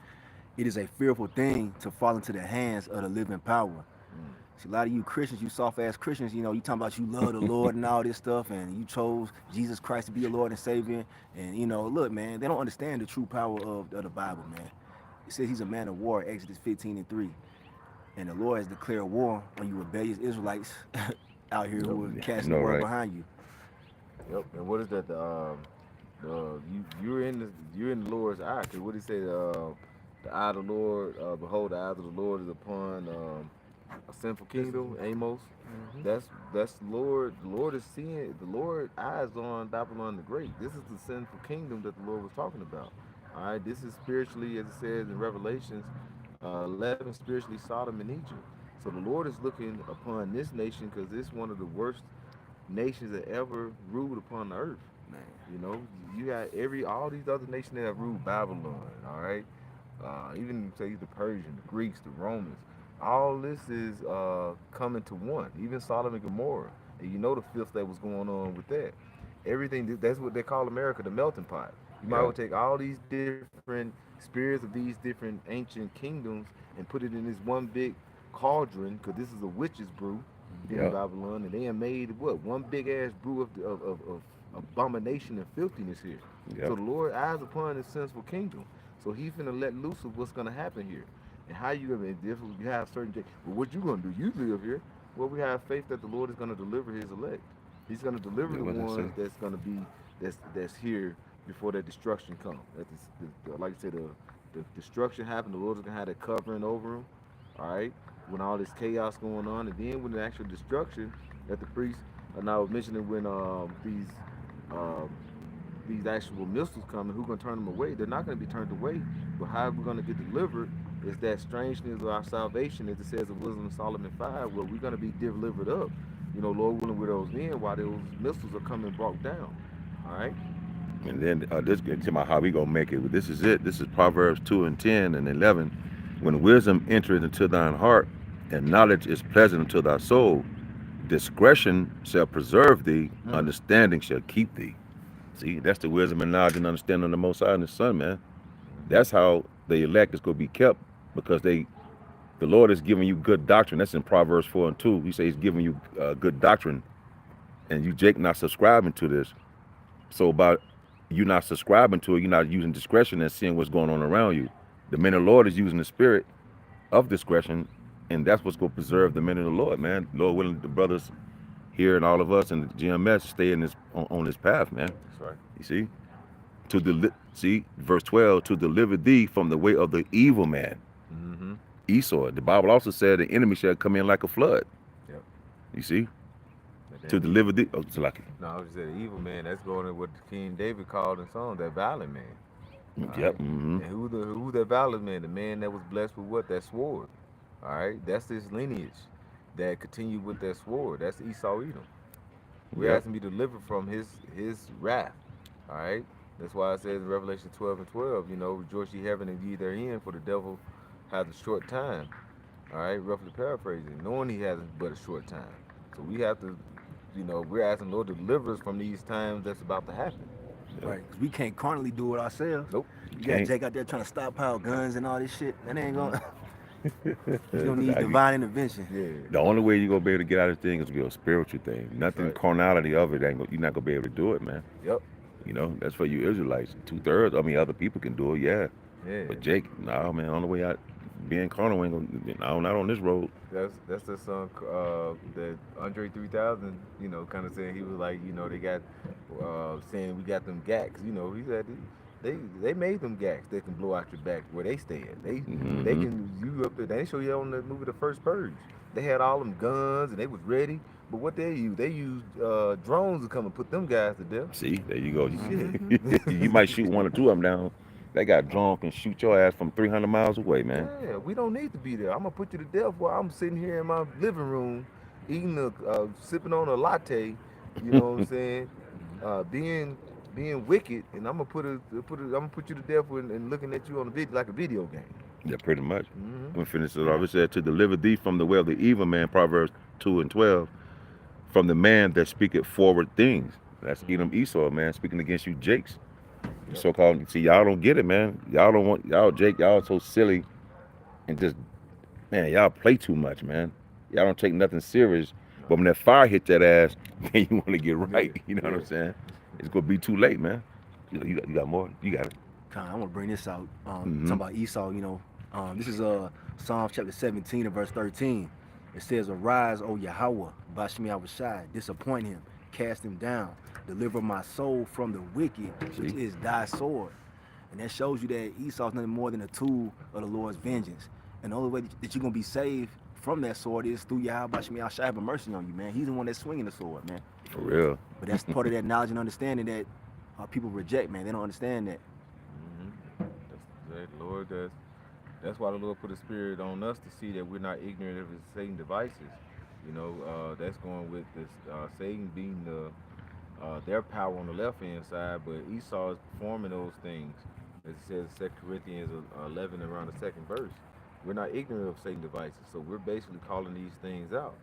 [SPEAKER 4] It is a fearful thing to fall into the hands of the living power.
[SPEAKER 3] Mm.
[SPEAKER 4] See, a lot of you Christians, you soft ass Christians, you know, you talking about you love the Lord and all this stuff, and you chose Jesus Christ to be your Lord and Savior. And, you know, look, man, they don't understand the true power of the Bible, man. It says he's a man of war, Exodus 15 and 3. And the Lord has declared war on you rebellious Israelites out here who are
[SPEAKER 1] Yeah,
[SPEAKER 4] casting
[SPEAKER 1] no,
[SPEAKER 4] the world
[SPEAKER 1] right.
[SPEAKER 4] behind you.
[SPEAKER 3] Yep. And what is that? You're in the Lord's eye. Cause what did he say? The eye of the Lord. Behold, the eyes of the Lord is upon a sinful kingdom. Amos.
[SPEAKER 2] Mhm.
[SPEAKER 3] That's the Lord. The Lord is seeing. The Lord eyes on Babylon the Great. This is the sinful kingdom that the Lord was talking about. All right. This is spiritually, as it says in Revelations 11, spiritually Sodom and Egypt. So the Lord is looking upon this nation because it's one of the worst nations that ever ruled upon the earth.
[SPEAKER 4] Man.
[SPEAKER 3] You know, you got all these other nations that have ruled Babylon. All right, even say the Persian, the Greeks, the Romans. All this is coming to one. Even Sodom and Gomorrah, and you know the filth that was going on with that. Everything that's what they call America, the melting pot. You might
[SPEAKER 1] Yeah,
[SPEAKER 3] well take all these different spirits of these different ancient kingdoms and put it in this one big cauldron, because this is a witch's brew here in
[SPEAKER 1] yeah,
[SPEAKER 3] Babylon, and they have made what one big ass brew of abomination and filthiness here.
[SPEAKER 1] yeah.
[SPEAKER 3] So the Lord eyes upon his sinful kingdom. So he's finna let loose of what's gonna happen here. And how you gonna you have certain things. But what you gonna do? You live here. Well, we have faith that the Lord is gonna deliver his elect. He's gonna deliver
[SPEAKER 1] Yeah,
[SPEAKER 3] the
[SPEAKER 1] what does it say?
[SPEAKER 3] ones that's gonna be that's here before that destruction comes. Like I said, the destruction happened. The Lord is gonna have that covering over him. All right, when all this chaos going on, and then when the actual destruction that the priests, and I was mentioning when um, these actual missiles coming, who gonna turn them away? They're not gonna be turned away. But how we're gonna get delivered is that strangeness of our salvation, as it says in Wisdom of Solomon 5, where we're gonna be delivered up. You know, Lord willing, with those men, while those missiles are coming brought down. All right.
[SPEAKER 1] And then this gets to my how we gonna make it. But this is it. This is Proverbs 2 and 10 and 11. When wisdom entereth into thine heart, and knowledge is pleasant unto thy soul, discretion shall preserve thee,
[SPEAKER 3] Mm.
[SPEAKER 1] understanding shall keep thee. See, that's the wisdom and knowledge and understanding of the Most High and the Son, man.
[SPEAKER 3] Mm-hmm.
[SPEAKER 1] That's how the elect is gonna be kept, because the Lord is giving you good doctrine. That's in Proverbs 4 and 2. He says He's giving you good doctrine, and you, Jake, not subscribing to this. So by you not subscribing to it, you're not using discretion and seeing what's going on around you. The men of the Lord is using the spirit of discretion, and that's what's going to preserve the men of the Lord, man. Lord willing, the brothers here and all of us and the GMS stay in this on this path, man.
[SPEAKER 3] That's right.
[SPEAKER 1] You see, see verse 12, to deliver thee from the way of the evil man,
[SPEAKER 3] Mm-hmm.
[SPEAKER 1] Esau. The Bible also said the enemy shall come in like a flood.
[SPEAKER 3] Yep.
[SPEAKER 1] You see,
[SPEAKER 3] But
[SPEAKER 1] to
[SPEAKER 3] then
[SPEAKER 1] deliver thee. Oh, it's like
[SPEAKER 3] no, I was just saying, evil man. That's going to what King David called in song, that violent man. All
[SPEAKER 1] yep.
[SPEAKER 3] right.
[SPEAKER 1] Mm-hmm.
[SPEAKER 3] And who that violent man? The man that was blessed with what? That sword. All right. That's his lineage that continued with that sword. That's Esau Edom. We're
[SPEAKER 1] Yep.
[SPEAKER 3] asking to be delivered from his wrath. All right. That's why it says in Revelation 12 and 12, you know, rejoice ye heaven and ye therein, for the devil has a short time. All right, roughly paraphrasing, knowing he has but a short time. So we have to, you know, we're asking Lord to deliver us from these times that's about to happen.
[SPEAKER 1] Yep.
[SPEAKER 4] Right, because we can't carnally do it ourselves.
[SPEAKER 3] Nope.
[SPEAKER 1] You
[SPEAKER 4] You got
[SPEAKER 1] can't.
[SPEAKER 4] Jake out there trying to stockpile guns and all this shit. That ain't
[SPEAKER 3] Mm-hmm.
[SPEAKER 4] gonna. He's gonna need
[SPEAKER 1] Nah,
[SPEAKER 4] divine intervention.
[SPEAKER 3] Yeah,
[SPEAKER 1] the only way you're gonna be able to get out of this thing is to be a spiritual thing.
[SPEAKER 3] that's
[SPEAKER 1] Nothing
[SPEAKER 3] right.
[SPEAKER 1] carnality of it you're not gonna be able to do it, man.
[SPEAKER 3] Yep.
[SPEAKER 1] You know, that's for you Israelites. 2/3. I mean, other people can do it, yeah.
[SPEAKER 3] Yeah.
[SPEAKER 1] But Jake, nah, man. Only way out being carnal ain't gonna. No, not on this road.
[SPEAKER 3] That's the song that Andre 3000, you know, kind of saying he was like, you know, they got saying we got them gacks. You know, he said they made them gacks that can blow out your back where they stay at. They
[SPEAKER 1] Mm-hmm.
[SPEAKER 3] can you up there. They show you on the movie The First Purge. They had all them guns and they was ready. But what they used drones to come and put them guys to death.
[SPEAKER 1] See, there you go.
[SPEAKER 3] Shit.
[SPEAKER 1] You might shoot one or two of them down. They got drunk and shoot your ass from 300 miles away, man.
[SPEAKER 3] Yeah, we don't need to be there. I'm gonna put you to death while I'm sitting here in my living room, eating sipping on a latte. You know what I'm saying? Being wicked, and I'm gonna put you to death and looking at you on the video like a video game.
[SPEAKER 1] Yeah, pretty much.
[SPEAKER 3] Hmm.
[SPEAKER 1] I'm gonna finish it off. It said to deliver thee from the way of the evil man, Proverbs 2:12, from the man that speaketh forward things. That's Edom Esau, man, speaking against you, Jakes. You
[SPEAKER 3] Yep.
[SPEAKER 1] so-called, see, y'all don't get it, man. Y'all don't want, y'all, Jake, y'all so silly and just, man, y'all play too much, man. Y'all don't take nothing serious.
[SPEAKER 3] No.
[SPEAKER 1] But when that fire hit that ass, then you want to get
[SPEAKER 3] Yeah,
[SPEAKER 1] right. You know what
[SPEAKER 3] yeah.
[SPEAKER 1] I'm saying? It's gonna be too late, man. You got more. You got it.
[SPEAKER 4] I want to bring this out.
[SPEAKER 1] Mm-hmm.
[SPEAKER 4] Talking about Esau, this is Psalms chapter 17 and verse 13. It says, "Arise, O Yahweh, Bashmi Awashai, disappoint him, cast him down, deliver my soul from the wicked, which
[SPEAKER 1] See?
[SPEAKER 4] is thy sword." And that shows you that Esau is nothing more than a tool of the Lord's vengeance. And the only way that you're gonna be saved from that sword is through Yahweh Bashmi Awashai having mercy on you, man. He's the one that's swinging the sword, man.
[SPEAKER 1] For real.
[SPEAKER 4] But that's part of that knowledge and understanding that people reject, man. They don't understand that.
[SPEAKER 3] That's that Lord. That's why the Lord put a spirit on us to see that we're not ignorant of his Satan devices. That's going with this Satan being their power on the left hand side, but Esau is performing those things. As it says in 2 Corinthians 11 around the second verse. We're not ignorant of Satan devices, so we're basically calling these things out.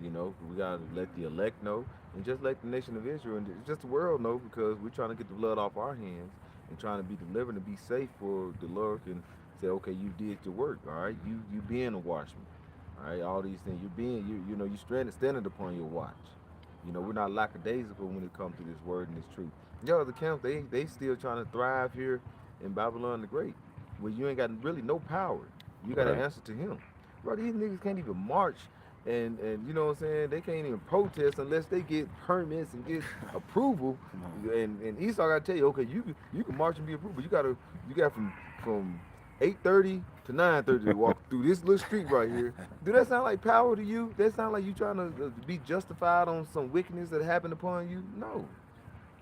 [SPEAKER 3] We gotta let the elect know, and just let the nation of Israel and just the world know, because we're trying to get the blood off our hands and trying to be delivered and be safe for the Lord can say, okay, you did your work, all right. You being a watchman, all right. All these things, you standing upon your watch. We're not lackadaisical when it comes to this word and this truth. The camps they still trying to thrive here in Babylon the Great, where you ain't got really no power. You got to
[SPEAKER 1] Right.
[SPEAKER 3] answer to him, bro. These niggas can't even march and you know what I'm saying? They can't even protest unless they get permits and get approval. And Esau gotta tell you, okay, you can march and be approved, but you got from 8:30 to 9:30 to walk through this little street right here. Do that sound like power to you? That sound like you trying to be justified on some wickedness that happened upon you? No.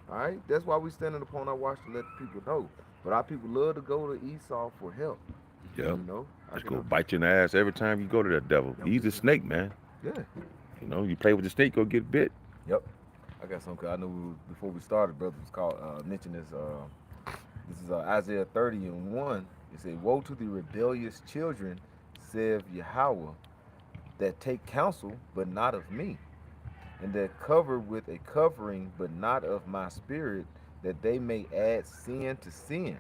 [SPEAKER 3] All right, that's why we standing upon our watch to let the people know. But our people love to go to Esau for help.
[SPEAKER 1] Yep.
[SPEAKER 3] I
[SPEAKER 1] Just
[SPEAKER 3] can,
[SPEAKER 1] go bite you in the ass every time you go to that devil. He's a snake, man.
[SPEAKER 3] yeah.
[SPEAKER 1] You play with the snake, go get bit.
[SPEAKER 3] Yep. I got something. I know before we started, brother was called mentioned this. This is Isaiah 30 and 1. It said, "Woe to the rebellious children, saith Yahweh, that take counsel, but not of me, and that cover with a covering, but not of my spirit, that they may add sin to sin."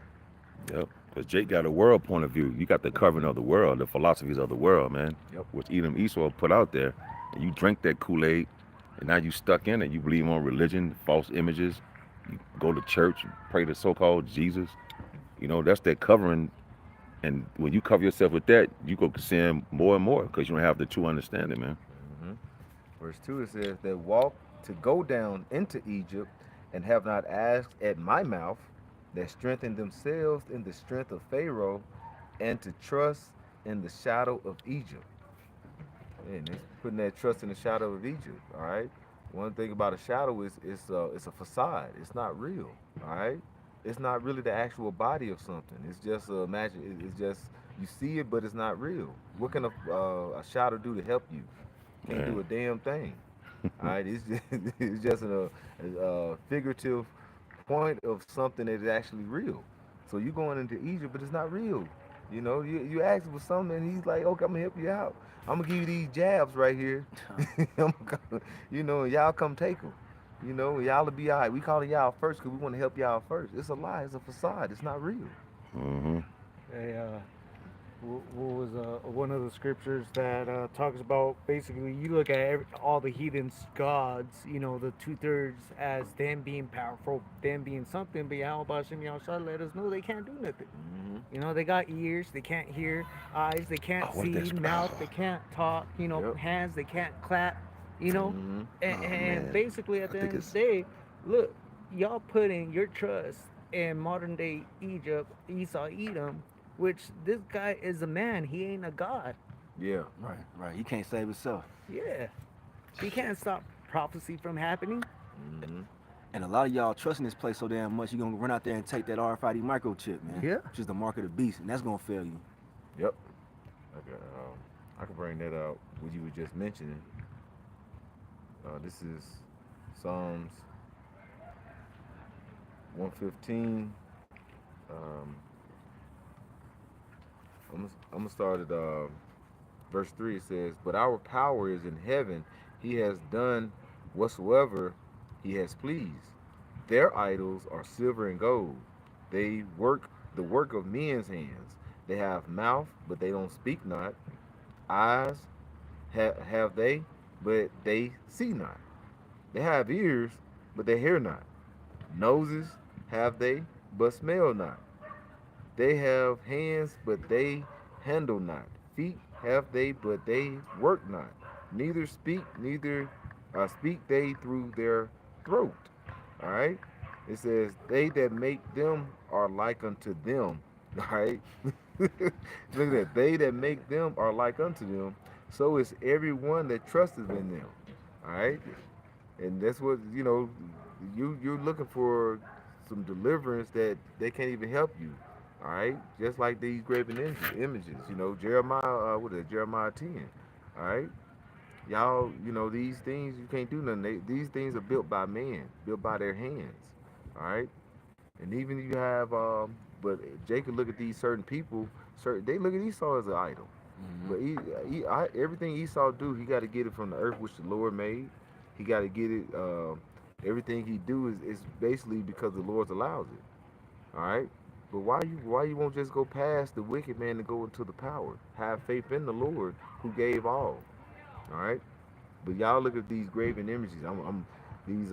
[SPEAKER 1] Yep. Because Jake got a world point of view. You got the covering of the world, the philosophies of the world, man.
[SPEAKER 3] Yep.
[SPEAKER 1] Which Edom Esau put out there. And you drink that Kool-Aid, and now you stuck in it. You believe on religion, false images. You go to church, pray to so-called Jesus. That's that covering. And when you cover yourself with that, you go sin more and more because you don't have the true understanding, man.
[SPEAKER 3] Hmm. Verse 2, it says, "That walk to go down into Egypt, and have not asked at my mouth, that strengthen themselves in the strength of Pharaoh, and to trust in the shadow of Egypt." And it's putting that trust in the shadow of Egypt. All right. One thing about a shadow is it's a facade. It's not real. All right. It's not really the actual body of something. It's just imagine. It's just you see it, but it's not real. What can a shadow do to help you? Can't do a damn thing. All right. It's just, it's just a figurative point of something that is actually real. So you going into Egypt, but it's not real. You ask him for something, and he's like, "Okay, I'm gonna help you out. I'm gonna give you these jabs right here. And y'all come take them. Y'all will be all right. We calling y'all first because we want to help y'all first. It's a lie. It's a facade. It's not real."
[SPEAKER 1] Mm-hmm.
[SPEAKER 2] What was one of the scriptures that talks about basically you look at all the heathens' gods, the 2/3 as them being powerful, them being something, but Yahweh Shem Yahshua let us know they can't do nothing.
[SPEAKER 3] Mm-hmm.
[SPEAKER 2] They got ears, they can't hear, eyes, they can't
[SPEAKER 1] Oh, what
[SPEAKER 2] see,
[SPEAKER 1] that's-
[SPEAKER 2] mouth, they can't talk,
[SPEAKER 3] Yep.
[SPEAKER 2] hands, they can't clap,
[SPEAKER 3] Mm-hmm.
[SPEAKER 2] and
[SPEAKER 1] man.
[SPEAKER 2] basically at
[SPEAKER 1] I
[SPEAKER 2] the
[SPEAKER 1] think
[SPEAKER 2] end of
[SPEAKER 1] it's
[SPEAKER 2] the day, look, y'all putting your trust in modern day Egypt, Esau, Edom, which this guy is a man. He ain't a god.
[SPEAKER 3] Yeah.
[SPEAKER 4] Right. He can't save himself.
[SPEAKER 2] Yeah. He can't stop prophecy from happening.
[SPEAKER 3] Mm-hmm.
[SPEAKER 4] And a lot of y'all trusting this place so damn much, you're gonna run out there and take that RFID microchip, man.
[SPEAKER 2] Yeah.
[SPEAKER 4] Which is the mark of the beast, and that's gonna fail you.
[SPEAKER 3] Yep. Okay. I can bring that out. What you were just mentioning. This is Psalms 115. Um, I'm gonna start at verse 3. It says, "But our power is in heaven. He has done whatsoever he has pleased. Their idols are silver and gold. They work the work of men's hands. They have mouth, but they don't speak not. Eyes have they, but they see not. They have ears, but they hear not. Noses have they, but smell not. They have hands, but they handle not. Feet have they, but they work not. Neither speak they through their throat." All right. It says, "They that make them are like unto them." All right. Look at that. They that make them are like unto them. So is everyone that trusteth in them. All right. And that's what you're looking for, some deliverance that they can't even help you. All right, just like these graven images. Jeremiah, what is it, Jeremiah 10. All right, y'all, these things you can't do nothing. These things are built by man, built by their hands. All right, and even you have, but Jacob look at these certain people. They look at Esau as an idol.
[SPEAKER 4] Mm-hmm.
[SPEAKER 3] But everything Esau do, he got to get it from the earth which the Lord made. He got to get it. Everything he do is basically because the Lord allows it. All right. But why you won't just go past the wicked man and go into the power? Have faith in the Lord who gave all. All right. But y'all look at these graven images. I'm these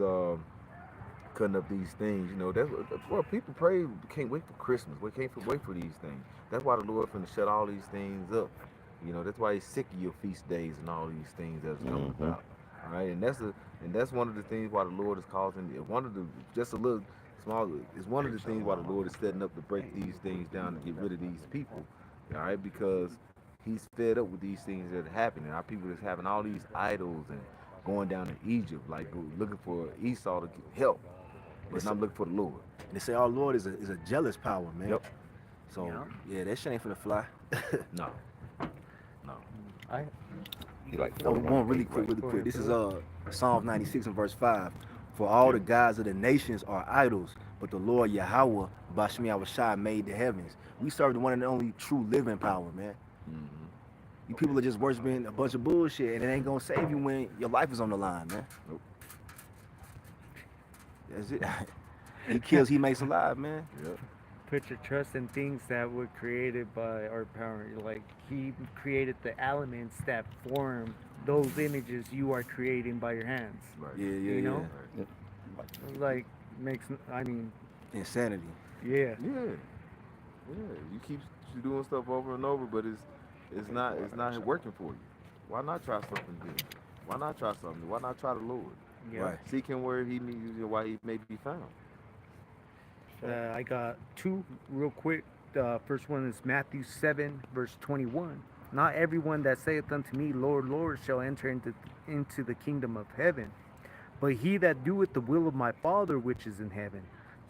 [SPEAKER 3] cutting up these things. That's well, people pray. Can't wait for Christmas. We can't wait for these things. That's why the Lord finna shut all these things up. That's why He's sick of your feast days and all these things that's coming
[SPEAKER 1] Mm-hmm.
[SPEAKER 3] about. All right, and that's one of the things why the Lord is causing one of the just a little small is one of the things why the Lord is setting up to break these things down and get rid of these people. All right, because He's fed up with these things that are happening. Our people is having all these idols and going down to Egypt, like looking for Esau to get help, but
[SPEAKER 4] They
[SPEAKER 3] not looking for the Lord.
[SPEAKER 4] say our Lord is a jealous power, man.
[SPEAKER 3] Yep.
[SPEAKER 4] So
[SPEAKER 2] Yeah.
[SPEAKER 4] yeah, that shit ain't finna fly.
[SPEAKER 3] No. No.
[SPEAKER 2] I
[SPEAKER 1] He like
[SPEAKER 4] Oh,
[SPEAKER 1] 41
[SPEAKER 4] one really
[SPEAKER 1] feet,
[SPEAKER 4] quick,
[SPEAKER 1] right?
[SPEAKER 4] really
[SPEAKER 2] Go
[SPEAKER 4] quick.
[SPEAKER 2] ahead,
[SPEAKER 4] This is
[SPEAKER 2] brother.
[SPEAKER 4] Psalms 96 and verse 5. For all the gods of the nations are idols, but the Lord Yahweh, Bashmi Awashai, made the heavens. We serve the one and only true living power, man.
[SPEAKER 3] Mm-hmm.
[SPEAKER 4] You people are just worshiping a bunch of bullshit, and it ain't gonna save you when your life is on the line, man.
[SPEAKER 3] Nope.
[SPEAKER 4] That's it. He kills, he makes alive, man.
[SPEAKER 3] Yep.
[SPEAKER 2] Put your trust in things that were created by our power. Like He created the elements that form those images you are creating by your hands.
[SPEAKER 3] Right.
[SPEAKER 4] Yeah, yeah,
[SPEAKER 2] You
[SPEAKER 4] yeah.
[SPEAKER 2] know,
[SPEAKER 3] Right.
[SPEAKER 2] like makes. I mean,
[SPEAKER 4] Insanity.
[SPEAKER 2] yeah.
[SPEAKER 3] Yeah. Yeah. You keep doing stuff over and over, but it's not working for you. Why not try something good? Why not try something? Why not try the Lord?
[SPEAKER 2] Yeah.
[SPEAKER 4] Right.
[SPEAKER 3] Seek Him where He why He may be found.
[SPEAKER 2] I got two real quick. First one is Matthew 7, verse 21. Not everyone that saith unto me, Lord, Lord, shall enter into the kingdom of heaven, but he that doeth the will of my Father which is in heaven.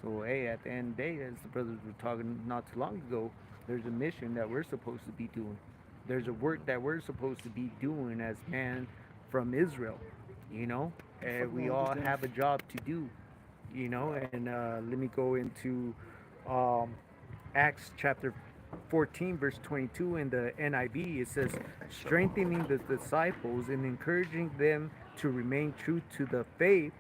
[SPEAKER 2] So, hey, at the end of the day, as the brothers were talking not too long ago, there's a mission that we're supposed to be doing. There's a work that we're supposed to be doing as man from Israel, you know? And we all have a job to do, and let me go into um, Acts chapter 14, verse 22 in the NIV. It says, strengthening the disciples and encouraging them to remain true to the faith,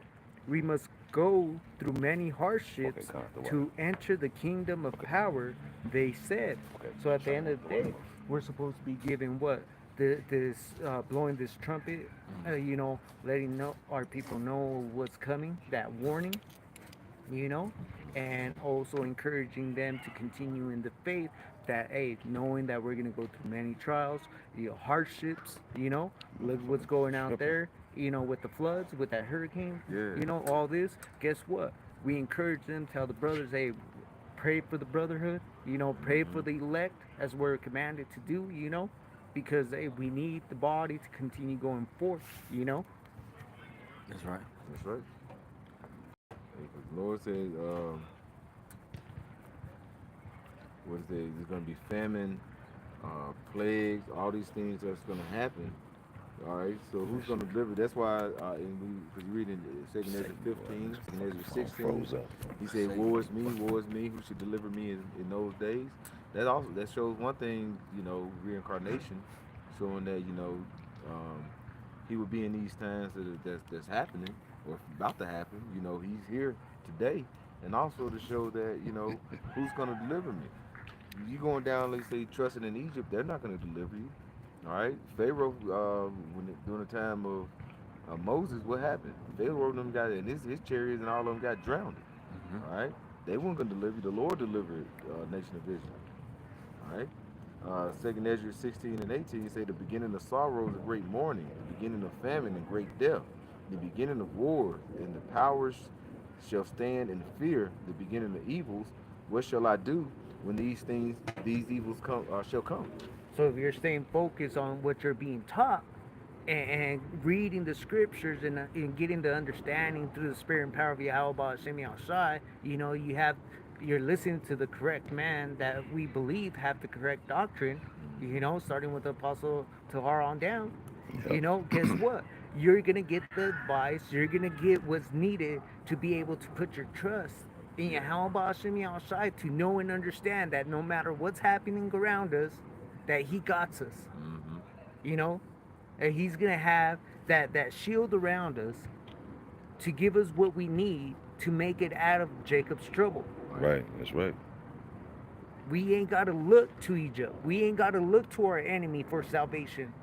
[SPEAKER 2] we must go through many
[SPEAKER 1] Okay,
[SPEAKER 2] hardships
[SPEAKER 1] come out the way.
[SPEAKER 2] to enter the kingdom of power, they said.
[SPEAKER 1] Okay.
[SPEAKER 2] So at the end of the day, we're supposed to be giving what? Blowing this trumpet, letting our people know what's coming, that warning, and also encouraging them to continue in the faith that, hey, knowing that we're going to go through many trials, hardships, look what's going out there, with the floods, with that hurricane,
[SPEAKER 3] Yeah.
[SPEAKER 2] all this. Guess what? We encourage them, tell the brothers, hey, pray for the brotherhood, pray for the elect as we're commanded to do, because hey, we need the body to continue going forth,
[SPEAKER 4] That's right.
[SPEAKER 3] That's right. Lord said, what is it? There's going to be famine, plagues, all these things that's going to happen. All right, so who's going to deliver? That's why, because you read in 2nd Ezra 15, 2nd Ezra
[SPEAKER 1] Phone
[SPEAKER 3] 16,
[SPEAKER 1] froze up.
[SPEAKER 3] he said, woe is me, who should deliver me in those days? That shows one thing, reincarnation, showing that, he would be in these times that's happening, or about to happen. He's here today, and also to show that, who's going to deliver me. You going down, let's say, trusting in Egypt, they're not going to deliver you. All right, Pharaoh, during the time of Moses, what happened? Pharaoh and them got, and his chariots and all of them got drowned. All right, they weren't going to deliver you. The Lord delivered nation of Israel. All right. 2nd Ezra 16 and 18 say the beginning of sorrows and great mourning, the beginning of famine and great death, the beginning of war, and the powers shall stand in fear, the beginning of evils. What shall I do when these evils shall come?
[SPEAKER 2] So if you're staying focused on what you're being taught and reading the scriptures and getting the understanding through the spirit and power of Yahweh Hashem outside, you're listening to the correct man that we believe have the correct doctrine, starting with the Apostle Tahar on down. Guess what? You're going to get the advice, you're going to get what's needed to be able to put your trust in Yahweh Hashem outside, to know and understand that no matter what's happening around us, that he got us. And he's going to have that shield around us to give us what we need to make it out of Jacob's trouble.
[SPEAKER 1] Right, that's right.
[SPEAKER 2] We ain't got to look to Egypt. We ain't got to look to our enemy for salvation.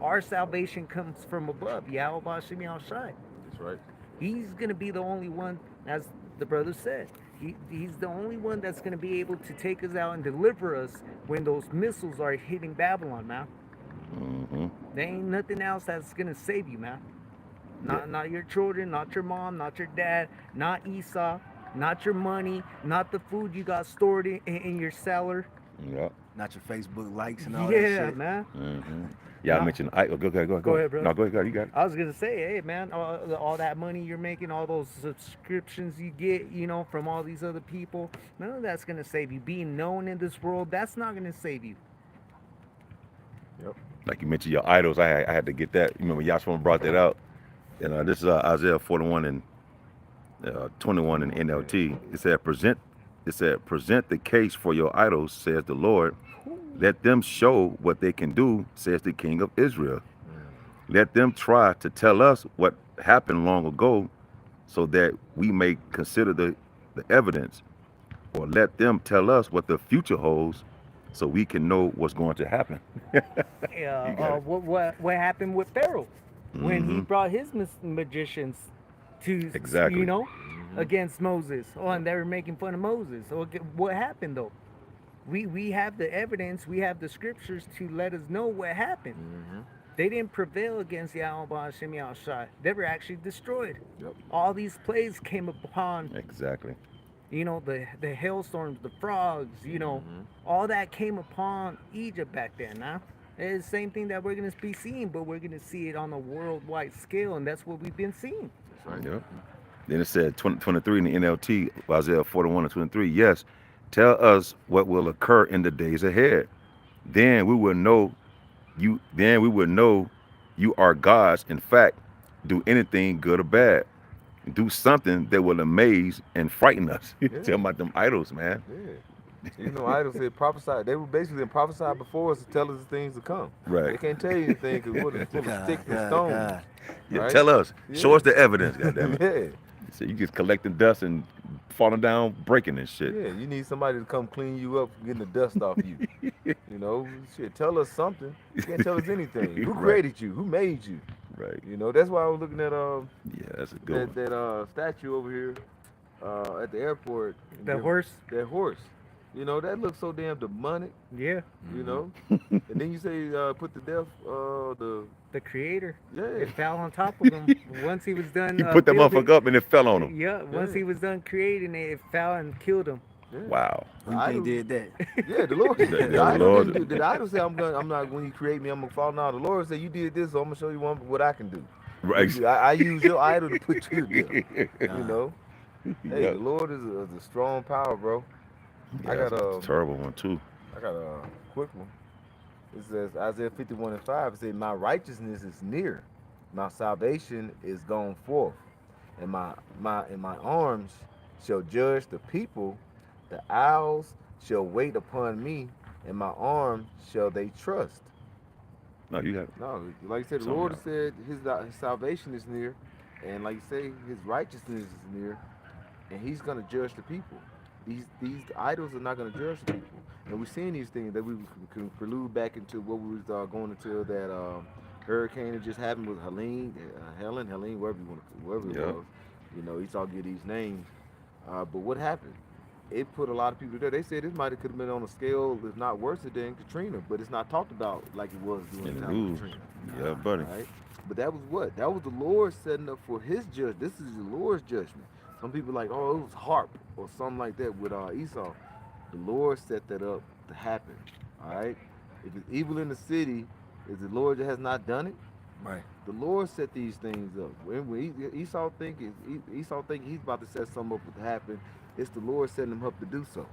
[SPEAKER 2] Our salvation comes from above. Yahweh Hashem outside.
[SPEAKER 3] That's right.
[SPEAKER 2] He's going to be the only one, as the brother said. He's the only one that's going to be able to take us out and deliver us when those missiles are hitting Babylon, man. There ain't nothing else that's going to save you, man. Not your children, not your mom, not your dad, not Esau, not your money, not the food you got stored in your cellar.
[SPEAKER 1] Yeah.
[SPEAKER 4] Not your Facebook likes and all that shit.
[SPEAKER 2] Yeah, man.
[SPEAKER 1] Yeah, I mentioned. Go ahead,
[SPEAKER 2] Go ahead, bro.
[SPEAKER 1] No, go ahead. You got it.
[SPEAKER 2] I was gonna say, hey, man, all that money you're making, all those subscriptions you get, from all these other people, none of that's gonna save you. Being known in this world, that's not gonna save you.
[SPEAKER 3] Yep.
[SPEAKER 1] Like you mentioned your idols, I had to get that. You remember Yashua brought that out. And this is Isaiah 41 and 21 in NLT. It said, present the case for your idols, says the Lord. Let them show what they can do, says the King of Israel. Let them try to tell us what happened long ago, so that we may consider the evidence. Or let them tell us what the future holds, so we can know what's going to happen.
[SPEAKER 2] What happened with Pharaoh when he brought his magicians to,
[SPEAKER 1] Exactly.
[SPEAKER 2] against Moses? And they were making fun of Moses. What happened though? We have the evidence, we have the scriptures to let us know what happened. They didn't prevail against Yahweh Hashem Yahushua. They were actually destroyed.
[SPEAKER 3] Yep.
[SPEAKER 2] All these plagues came upon,
[SPEAKER 1] Exactly.
[SPEAKER 2] the hailstorms, the frogs, all that came upon Egypt back then, huh? It's the same thing that we're going to be seeing, but we're going to see it on a worldwide scale, and that's what we've been seeing.
[SPEAKER 3] That's right.
[SPEAKER 1] Yep. Then it said 23 in the NLT, Isaiah 41 and 23. Yes, tell us what will occur in the days ahead. Then we will know you. Then we will know you are gods. In fact, do anything good or bad. Do something that will amaze and frighten us.
[SPEAKER 3] Yeah.
[SPEAKER 1] Tell about them idols, man.
[SPEAKER 3] Yeah. Idols said prophesy. They were basically prophesied before us to tell us the things to come.
[SPEAKER 1] Right.
[SPEAKER 3] They can't tell you anything because we're full of sticks and stones.
[SPEAKER 1] Yeah,
[SPEAKER 3] Right?
[SPEAKER 1] tell us.
[SPEAKER 3] Yeah.
[SPEAKER 1] Show us the evidence. Goddamn it.
[SPEAKER 3] Yeah.
[SPEAKER 1] So you just collecting dust and falling down, breaking and shit.
[SPEAKER 3] Yeah, you need somebody to come clean you up, getting the dust off you. Shit, tell us something. You can't tell us anything. Who
[SPEAKER 1] Right.
[SPEAKER 3] created you? Who made you?
[SPEAKER 1] Right.
[SPEAKER 3] That's why I was looking at
[SPEAKER 1] Yeah, that's a good one.
[SPEAKER 3] that statue over here at the airport.
[SPEAKER 2] The horse?
[SPEAKER 3] That horse. That looks so damn demonic.
[SPEAKER 2] Yeah.
[SPEAKER 3] And then you say put the death
[SPEAKER 2] The creator.
[SPEAKER 3] yeah.
[SPEAKER 2] It fell on top of him once he was done.
[SPEAKER 1] He put that
[SPEAKER 2] building.
[SPEAKER 1] motherfucker up and it fell on him.
[SPEAKER 2] Yeah, once
[SPEAKER 3] Yeah.
[SPEAKER 2] he was done creating it, it fell and killed him.
[SPEAKER 3] Yeah.
[SPEAKER 1] Wow.
[SPEAKER 4] Who you think did that?
[SPEAKER 3] Yeah, the Lord.
[SPEAKER 1] The
[SPEAKER 3] The idol
[SPEAKER 1] Lord.
[SPEAKER 3] didn't do- the idol said, I'm not. When you create me, I'm gonna fall down. The Lord said, you did this, so I'm gonna show you what I can do.
[SPEAKER 1] Right.
[SPEAKER 3] I use your idol to put you to death. Hey,
[SPEAKER 1] Yeah,
[SPEAKER 3] the Lord is a strong power, bro. I
[SPEAKER 1] yeah,
[SPEAKER 3] got
[SPEAKER 1] it's a terrible one too.
[SPEAKER 3] a quick one. It says Isaiah 51:5. It says, "My righteousness is near, my salvation is gone forth, and my arms shall judge the people. The owls shall wait upon me, and my arm shall they trust."
[SPEAKER 1] No, you got
[SPEAKER 3] No, like you said, the
[SPEAKER 1] something
[SPEAKER 3] Lord
[SPEAKER 1] else.
[SPEAKER 3] has said his salvation is near, and like you say, his righteousness is near, and he's gonna judge the people. These idols are not gonna judge the people, and we're seeing these things that we can prelude back into what we was going into that hurricane that just happened with Helene, wherever it
[SPEAKER 1] Yeah,
[SPEAKER 3] was. You know, Esau get these names, but what happened? It put a lot of people there. They said this might have could have been on a scale, if not worse than Katrina, but it's not talked about like it was during
[SPEAKER 1] in
[SPEAKER 3] the
[SPEAKER 1] the
[SPEAKER 3] time of
[SPEAKER 1] news.
[SPEAKER 3] Katrina.
[SPEAKER 1] Yeah, buddy.
[SPEAKER 3] All right, but that was what? That was the Lord setting up for His judge. This is the Lord's judgment. Some people like, oh, it was harp or something like that with Esau. The Lord set that up to happen. All right. If it's evil in the city, is the Lord that has not done it?
[SPEAKER 4] Right.
[SPEAKER 3] The Lord set these things up. When Esau think he's about to set something up to happen, it's the Lord setting him up to do so.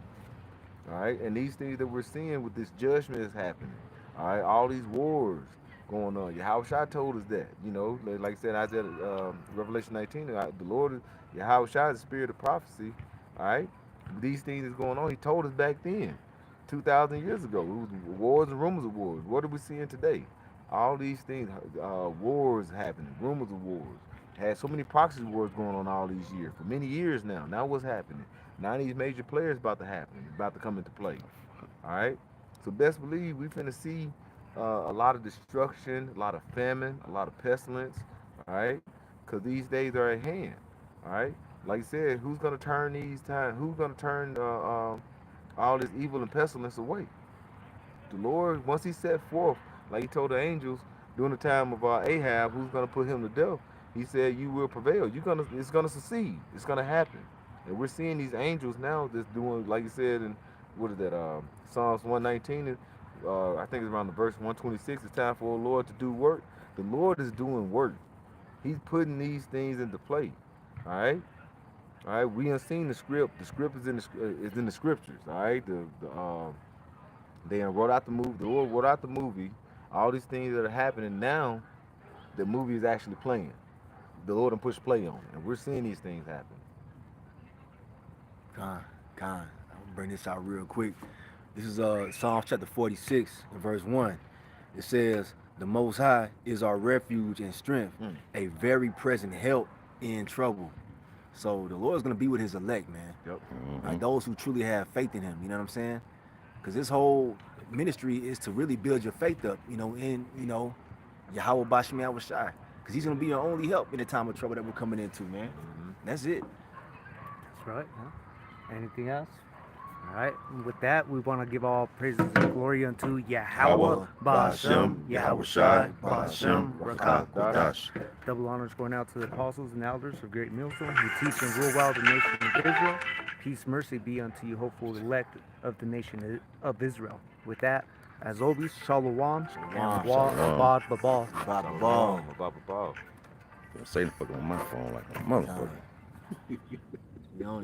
[SPEAKER 3] All right, and these things that we're seeing with this judgment is happening. All right, all these wars going on. Yahushua told us that. You know, like I said, Isaiah, Revelation 19. The Lord, Yahushua, is the spirit of prophecy. All right, these things is going on. He told us back then, 2,000 years ago. It was wars and rumors of wars. What are we seeing today? All these things, wars happening, rumors of wars. Had so many proxy wars going on all these years for many years now. Now what's happening? Now these major players about to happen, about to come into play. All right. So best believe we finna see a lot of destruction, a lot of famine, a lot of pestilence. All right. Cause these days are at hand. All right. Like I said, who's gonna turn these time? Who's gonna turn all this evil and pestilence away? The Lord, once He set forth, like He told the angels during the time of Ahab, who's gonna put him to death. He said, "You will prevail. It's gonna succeed. It's gonna happen." And we're seeing these angels now that's doing, like you said, in what is that? Psalms 119. I think it's around the verse 126. It's time for the Lord to do work. The Lord is doing work. He's putting these things into play. All right. All right. We have seen the script. The script is in the scriptures. All right. They wrote out the movie. The Lord wrote out the movie. All these things that are happening now, the movie is actually playing. The Lord and push play on it, and we're seeing these things happen.
[SPEAKER 4] Con, Con. I'll bring this out real quick. This is Psalms chapter 46, verse 1. It says, "The Most High is our refuge and strength,
[SPEAKER 3] Mm.
[SPEAKER 4] a very present help in trouble." So the Lord's gonna be with His elect, man.
[SPEAKER 3] Yep.
[SPEAKER 4] Like those who truly have faith in Him. You know what I'm saying? Because this whole ministry is to really build your faith up. In Yahweh Bashim Yahushai. Because He's gonna be your only help in the time of trouble that we're coming into, man. That's it.
[SPEAKER 2] That's right. Huh? Anything else? All right. And with that, we want to give all praises and glory unto Yahweh, Ba'ashem, Yahushai, Ba'ashem, Rakakodash. Double honors going out to the apostles and elders of Great Millstone who teach and rule well the nation of Israel. Peace, mercy be unto you, hopeful elect of the nation of Israel. With that, as always, Shalom and Wa Abad Babal.
[SPEAKER 3] Above.
[SPEAKER 1] Say the fuck on my phone like a motherfucker.
[SPEAKER 4] You know,